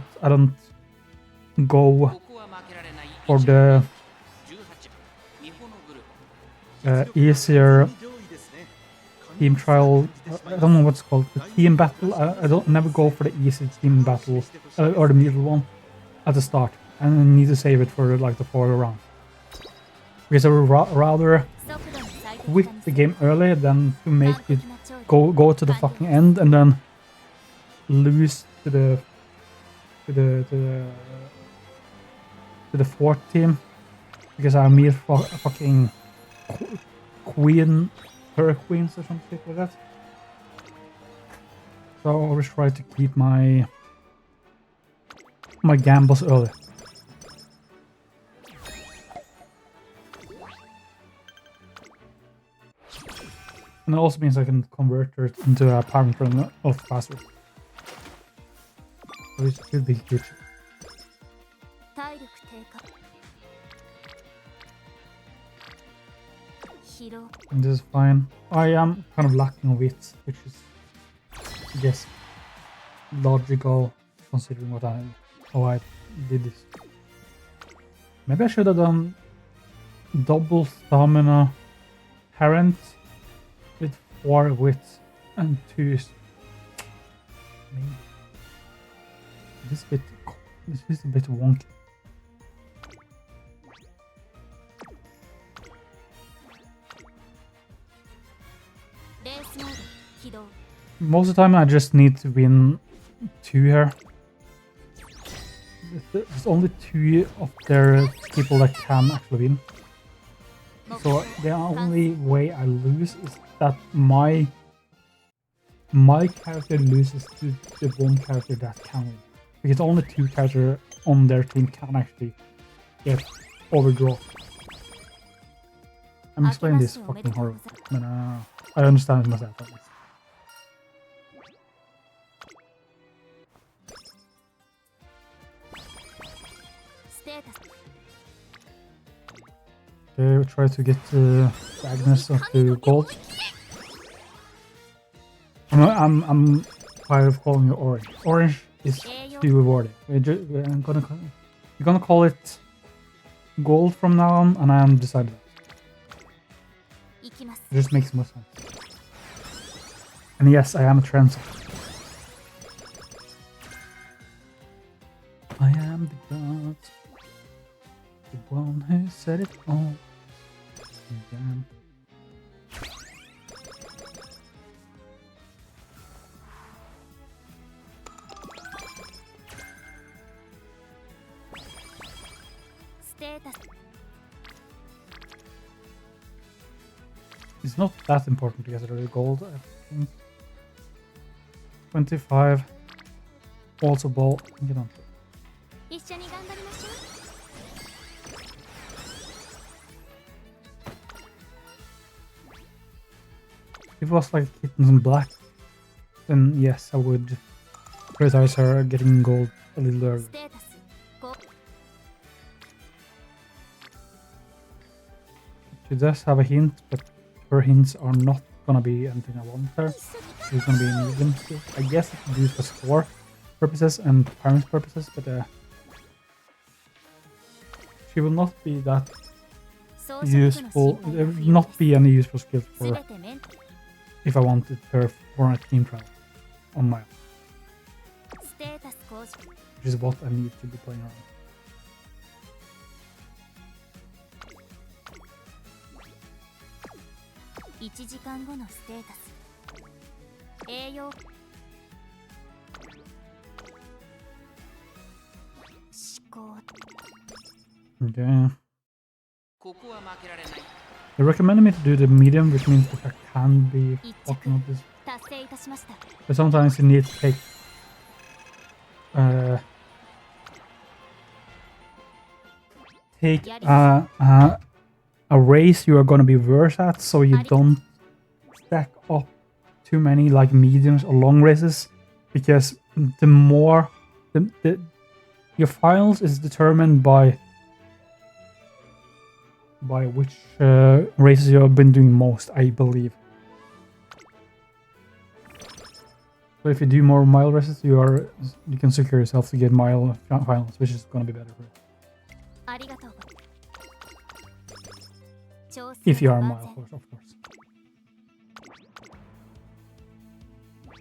go for the easier team trial. I don't know what's called, the team battle. I don't never go for the easy team battle or the middle one at the start, and I need to save it for like the 4th round. Because I would rather 速度に最適 quit 化に the game early than to 完 make 璧 it な調理 go to the fucking end and then lose to the 4th team because I'm mere fucking queen, her queens or something like that. So I always try to keep my gambles early. And it also means I can convert it into a parent run of faster. So it should be huge. 体力低下疲労 And this is fine. I am kind of lacking of wits, which is, I guess, logical considering how I did this. Maybe I should have done double stamina parent with 4 wits and 2. Maybe. This is a bit wonky. Most of the time I just need to win 2 here. There's only 2 of their people that can actually win. So the only way I lose is that my character loses to the one character that can win. Because only 2 characters on their team can actually get overdraw. I'm explaining this fucking horrible. But I understand it myself at least. Okay, we'll try to get the Agnes of the gold. I'm tired of calling you orange. Orange is too rewarding. We're gonna call it gold from now on, and I am decided. It just makes more sense. And yes, I am a trendsetter. I am the god, the one who said it all. Again. It's not that important to get the gold, I think. 25. Also ball. Get on. If it was like kittens in black, then yes, I would prioritize her getting gold a little early. She does have a hint, but her hints are not gonna be anything I want her. She's gonna be a medium skill. I guess it can be used for score purposes and parents purposes, but she will not be that useful. There will not be any useful skills for her if I wanted her for a team trial on my own. Which is what I need to be playing around. Okay. They recommended me to do the medium, which means that I can be fucking up this. But sometimes you need to take a race you are gonna be worse at, so you don't stack up too many like mediums or long races, because the more your finals is determined by which races you have been doing most, I believe. So if you do more mile races, you can secure yourself to get mile finals, which is gonna be better for you. If you are a mile horse, of course.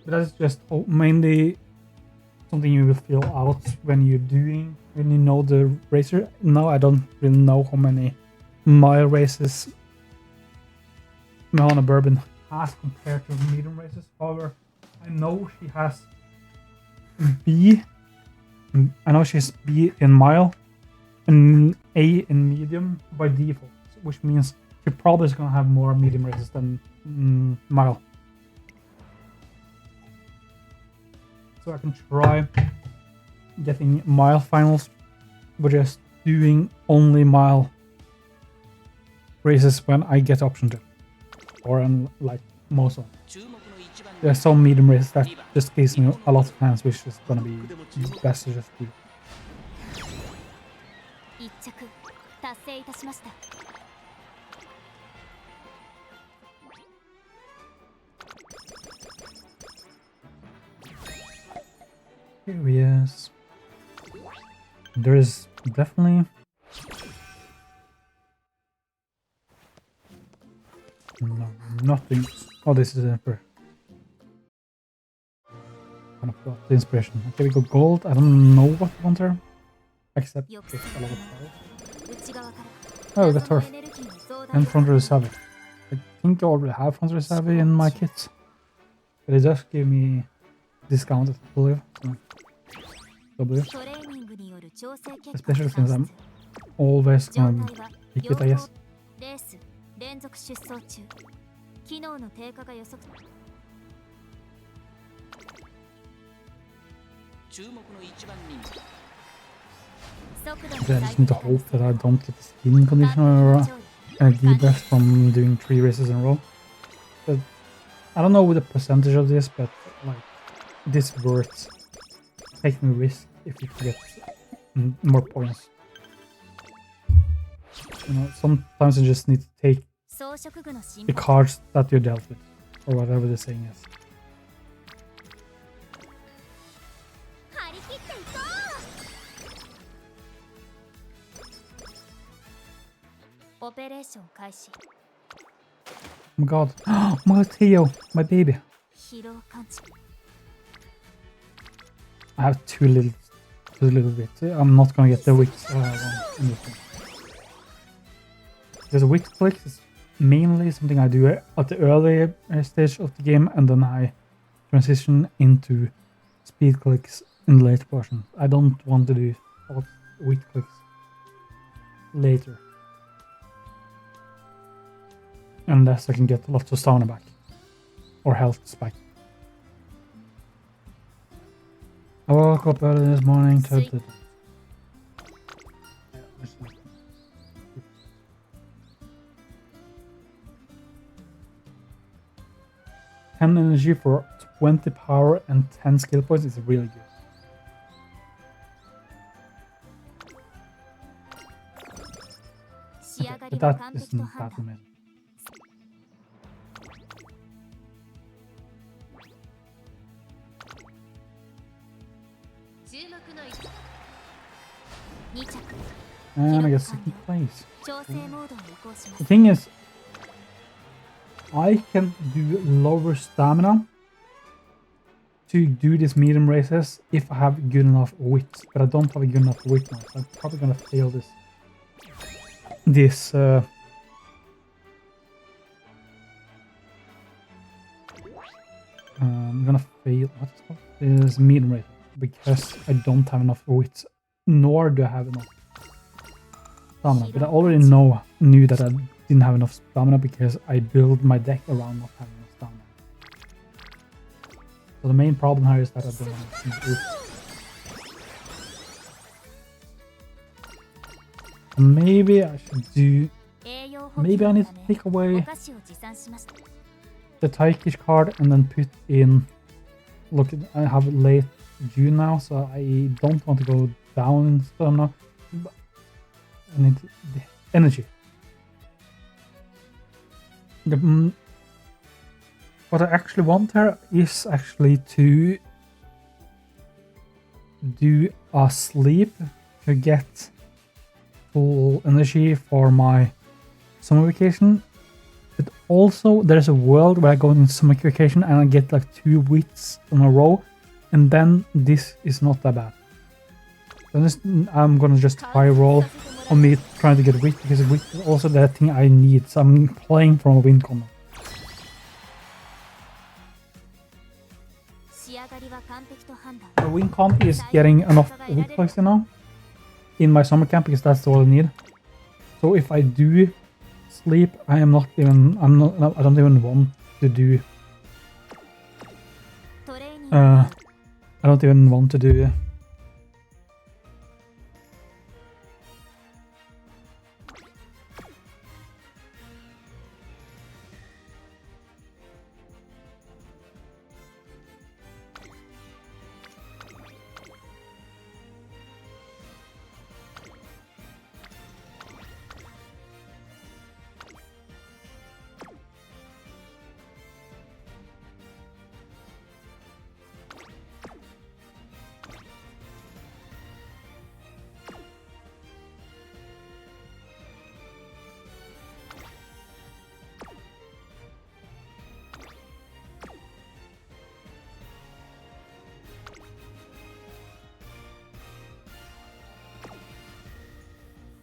But that's just mainly something you will feel out when you know the racer. Now I don't really know how many mile races Melana Bourbon has compared to medium races. However, I know she has B. I know she's B in mile and A in medium by default, which means she She probably is gonna have more medium races than mile. So I can try getting mile finals, but just doing only mile races when I get option to, or like most of them. There's some medium races that just gives me a lot of plans, which is gonna be best to just do. 1着達成いたしました。 Here he is. There is definitely no, nothing. Oh, this is it. Kind of got the inspiration. Okay, we got gold. I don't know what we want there, except just a lot of power. Oh, we got turf and front row savvy. I think I already have front row savvy in my kit, but it does give me discounted, I believe. So. W. Especially since I'm always gonna pick it, I guess. 連続出走中。機能の低下が予測。注目の一番人気。 I just need to hope that I don't get the skin condition or a debuff from doing 3 races in a row. But I don't know the percentage of this, but like this worth taking a risk if you can get more points. You know, sometimes you just need to take the cards that you're dealt with, or whatever the saying is. Operation 開始。 Oh my god. Oh my god, Theo, my baby. 疲労感知。 I have too little bit. I'm not gonna get the wicks in this one. Because wick clicks is mainly something I do at the early stage of the game, and then I transition into speed clicks in the later portion. I don't want to do wick clicks later. Unless I can get lots of stamina back. Or health back. I woke up early this morning to... $10 energy for 20 power and 10 skill points is really good. Okay, but that isn't that amazing. And I get second place. The thing is, I can do lower stamina to do these medium races if I have good enough wit, but I don't have a good enough wit now, so I'm probably gonna fail this. I'm gonna fail this medium race because I don't have enough wit, nor do I have enough stamina. But I already knew that I didn't have enough stamina because I built my deck around not having enough stamina. So the main problem here is that I don't have enough wit. Maybe I should do... Maybe I need to take away the Taikish card and then put in... Look, I have late June now, so I don't want to go down in stamina. I need the energy. What I actually want here is actually to do a sleep to get full energy for my summer vacation, but also there's a world where I go in summer vacation and I get like 2 wits in a row, and then this is not that bad. So I'm gonna just try roll on me trying to get wit, because wit is also the thing I need, so I'm playing from a win combo. The win comp is getting enough wit points, you know, in my summer camp, because that's all I need. So if I do sleep. I am not even. I don't even want to do. トレーニングが I don't even want to do.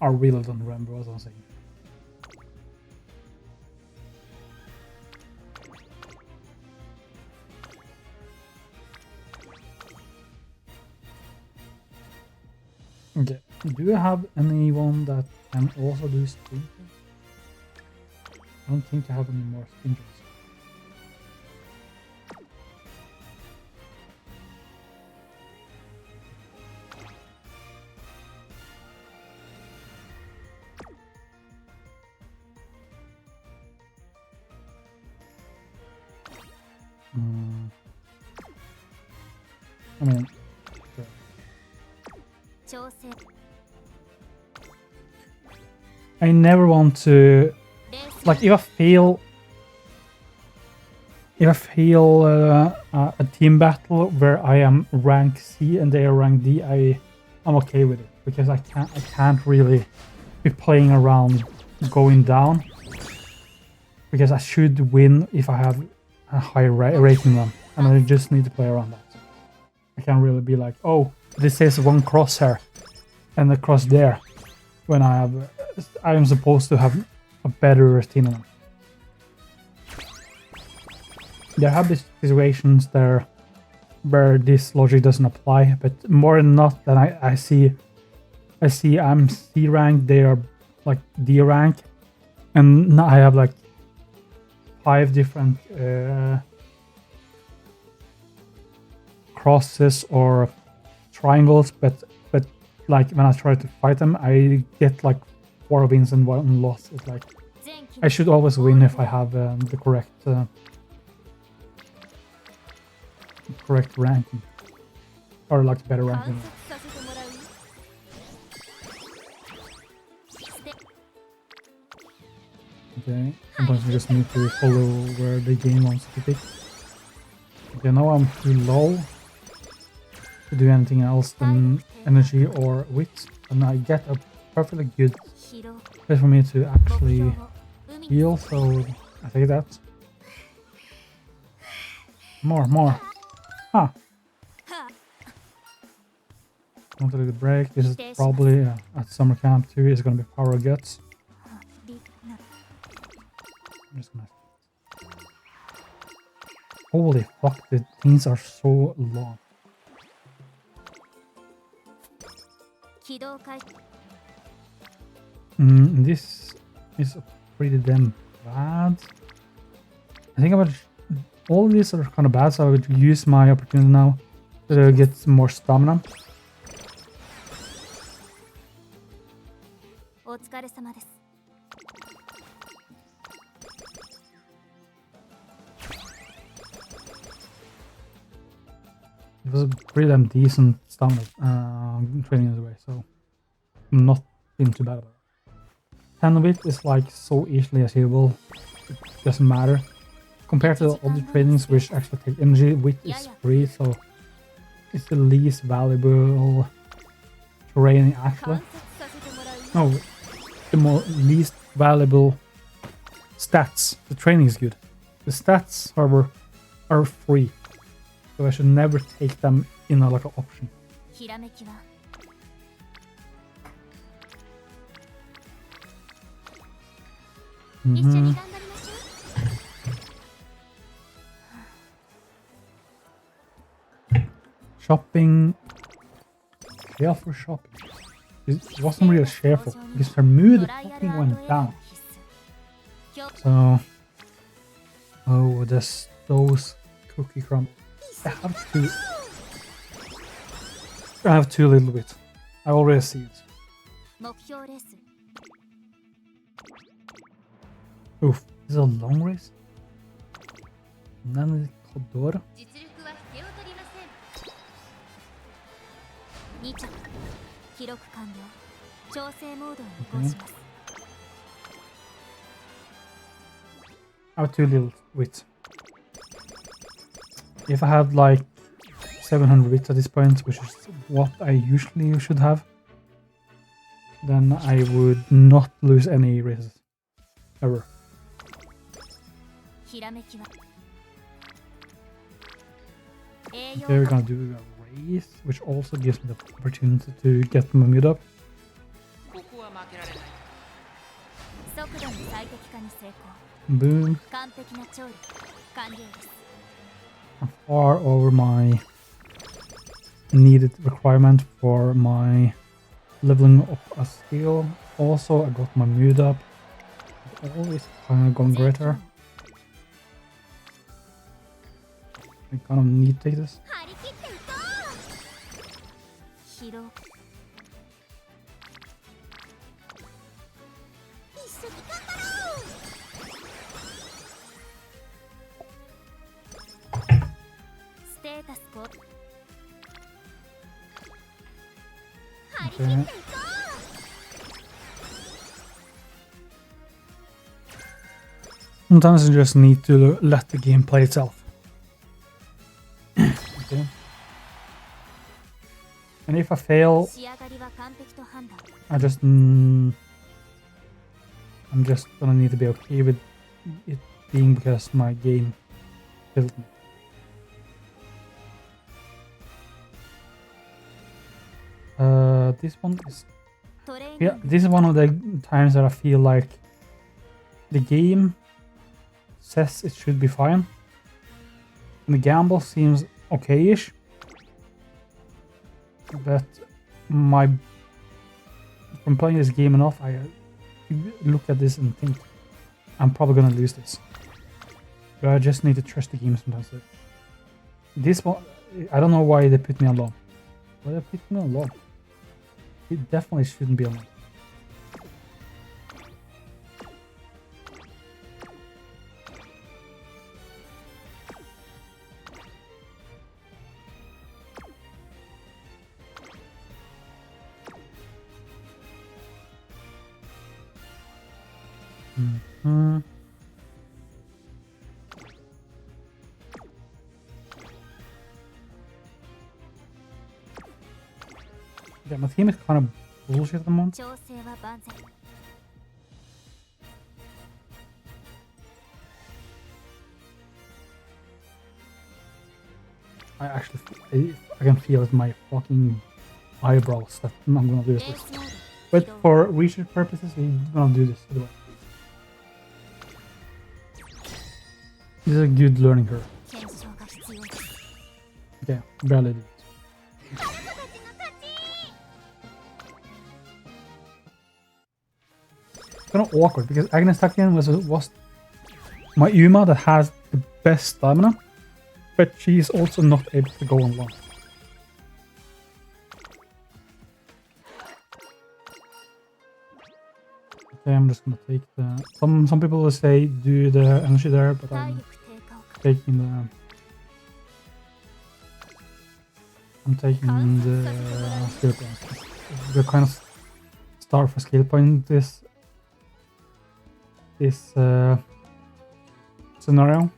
I really don't remember what I was saying. Okay, do you have anyone that can also do stream? I don't think I have any more streamers. I mean, sure. 調整 I never want to 冷静 like if I feel a team battle where I am rank C and they are rank D, I'm okay with it because I can't really be playing around going down because I should win if I have a high rating than them, and I just need to play around that. I can't really be like, oh, this says one crosshair and a cross there when I am supposed to have a better routine on them. There have been situations there where this logic doesn't apply, but more than not than I see I'm C rank, they are like D rank, and now I have like 5 different crosses or triangles, but like when I try to fight them, I get like 4 wins and 1 loss. It's like 全機 I should always win if I have the correct ranking or like better 観 ranking. 察させてもらうよステ Okay, sometimes you just need to follow where the game wants to pick. Okay, now I'm too low to do anything else than energy or wit, and I get a perfectly good 疲労 place for me to 目 actually 標を海に heal, so I take that. More. Ah, は want to take a break. This is probably at summer camp too. It's gonna be power guts. ありな I'm just gonna. Holy fuck! The things are so long. 起動開始 This is pretty damn bad. I think all of these are kind of bad, so I would use my opportunity now to get some more stamina. お疲れ様です It was a pretty damn decent stamina training anyway, so I'm not feeling too bad about it. 10 of it is like so easily achievable, it doesn't matter. Compared to the other trainings which actually take energy, wit is free, so it's the least valuable training actually. 観察させてもらうよ No, the least valuable stats. The training is good. The stats, however, are free. So I should never take them in a, like an option. ひらめきは 一緒に頑張りましょう Shopping. Careful shopping. It wasn't really cheerful because her mood fucking went down. So, oh, there's those cookie crumbles. I have two little bit. I already see it. 目標レース Oof, this is a long race. None Kodora. 実力は引けを取りません2着記録完了調整モードへ移行します I have two little wits. If I had like 700 wits at this point, which is what I usually should have, then I would not lose any races. Ever. ひらめきは Okay, we're gonna do a race, which also gives me the opportunity to get my mood up. 速度の最適化に成功 Boom. 完璧な調理完了です I'm far over my needed requirement for my leveling up a skill. Also, I got my mood up. It's always kind of going greater. I kind of need to take this. 張り切っていこう疲労一緒に頑張ろうステータスコード張り切っていこ Sometimes you just need to let the game play itself. Okay. And if I fail, 仕上がりは完璧と判断 I'm just gonna need to be okay with it being because my game failed me. This one is トレーニン yeah. グ This is one of the times that I feel like the game says it should be fine, and the gamble seems okay-ish, but from playing this game enough, I look at this and think I'm probably gonna lose this. But I just need to trust the game sometimes. This one, I don't know why they put me alone. Why they put me alone? It definitely shouldn't be alone. Mm-hmm. Yeah, my team is kind of bullshit at the moment. 調整は万全 I can feel it in my fucking eyebrows that I'm gonna lose レー this. スモード But for research purposes, we're gonna do this anyway. This is a good learning curve. 検証が必要です Okay, barely did it. うたちの勝ち It's kind of awkward because Agnes Takian was my Uma that has the best stamina, but she's also not able to go on long. Okay, I'm just gonna take the. Some people will say do the energy there, but 体 I'm 力低下をか taking the. I'm taking the skill points. We're kind of start for skill point this scenario.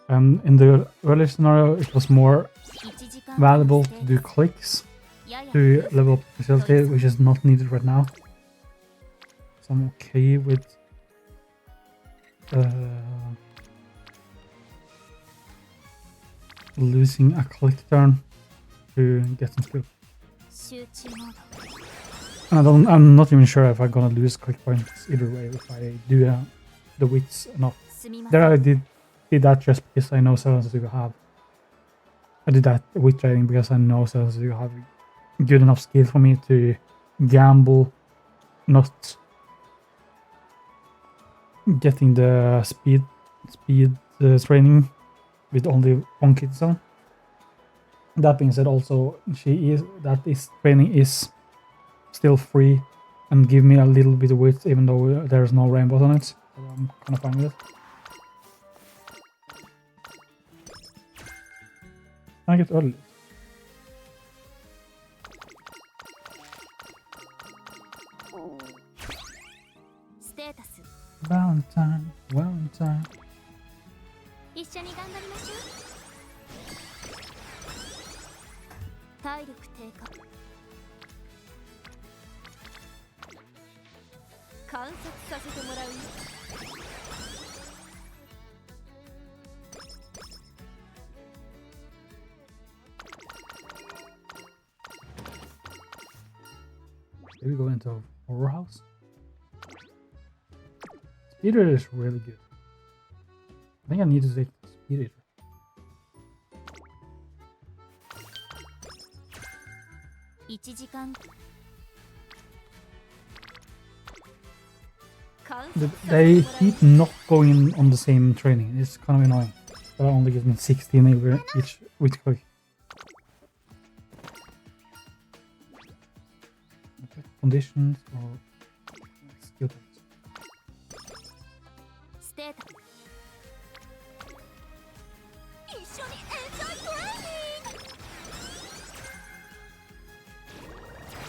In the earlier scenario, it was more 1時間 valuable to do clicks やや to level up the facility, which is not needed right now. So I'm okay with losing a click turn to get some skill. 集中モード I'm not even sure if I'm gonna lose click points either way if I do the wits enough. すみませ There ん I did that just because I know Sasuke have. I did that wit trading because I know Sasuke have good enough skill for me to gamble not getting the speed training with only one kit zone. That being said, also this training is still free and give me a little bit of width, even though there's no rainbows on it. So I'm kind of fine with it. I get early. Valentine, Valentine. 一緒に頑張りましょう。体力低下。観察させてもらうよ。Did we go into a horror house? Speed Eater is really good. I think I need to take Speed Eater. They keep not going on the same training. It's kind of annoying. That only gives me 16 every each with quick. Okay. Conditions or skill points.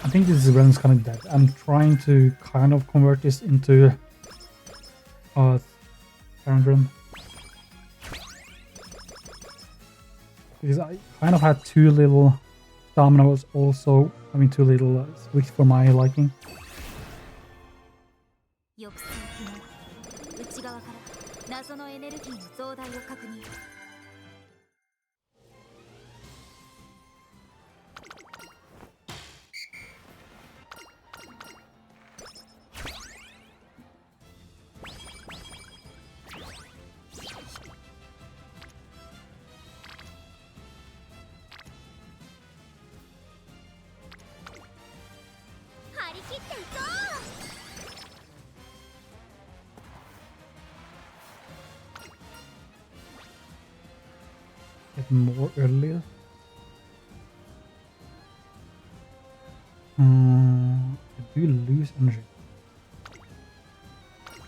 I think this run's kind of dead. I'm trying to kind of convert this into current run. Because I kind of had too little stamina, was also having too little switch for my liking. Get more earlier. I do lose energy.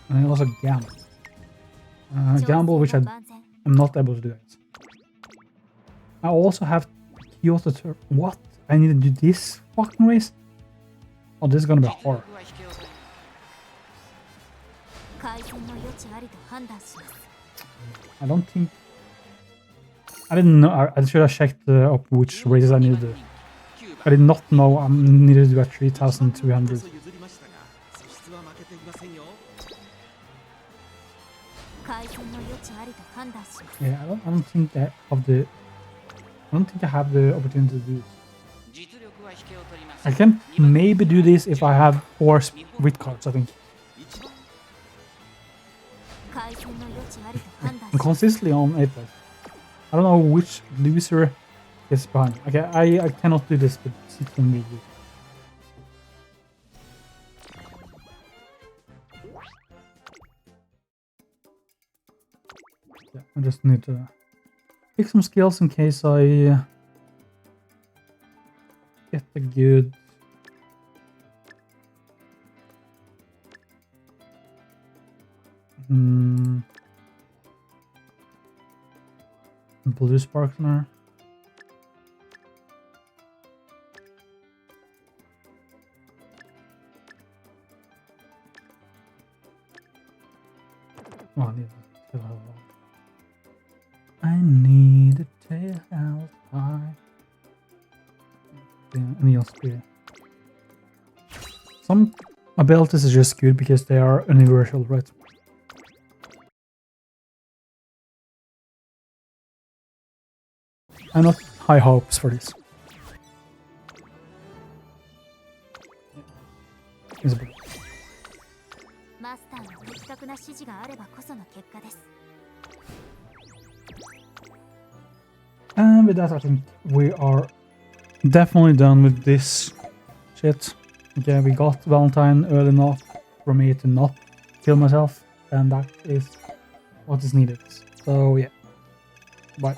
And I also gamble. Gamble, which I am not able to do it. I also have Kyoto Turf. What? I need to do this fucking race? Oh, this is gonna be hard. I don't think... I didn't know. I should have checked up which races I needed to do. I did not know I needed to do a 3,200. Yeah, I don't think I have the... I don't think I have the opportunity to do this. I can maybe do this if I have 4 with cards, I think. I'm consistently on 8+. I don't know which loser is behind. Okay, I cannot do this, but it can be good. Yeah, I just need to pick some skills in case I get a good... Blue Sparkler. Oh, I need a tail out high. Any else here? Some abilities are just good because they are universal, right? I'm not high hopes for this. And with that, I think we are definitely done with this shit. Okay, we got Valentine early enough for me to not kill myself, and that is what is needed. So yeah, bye.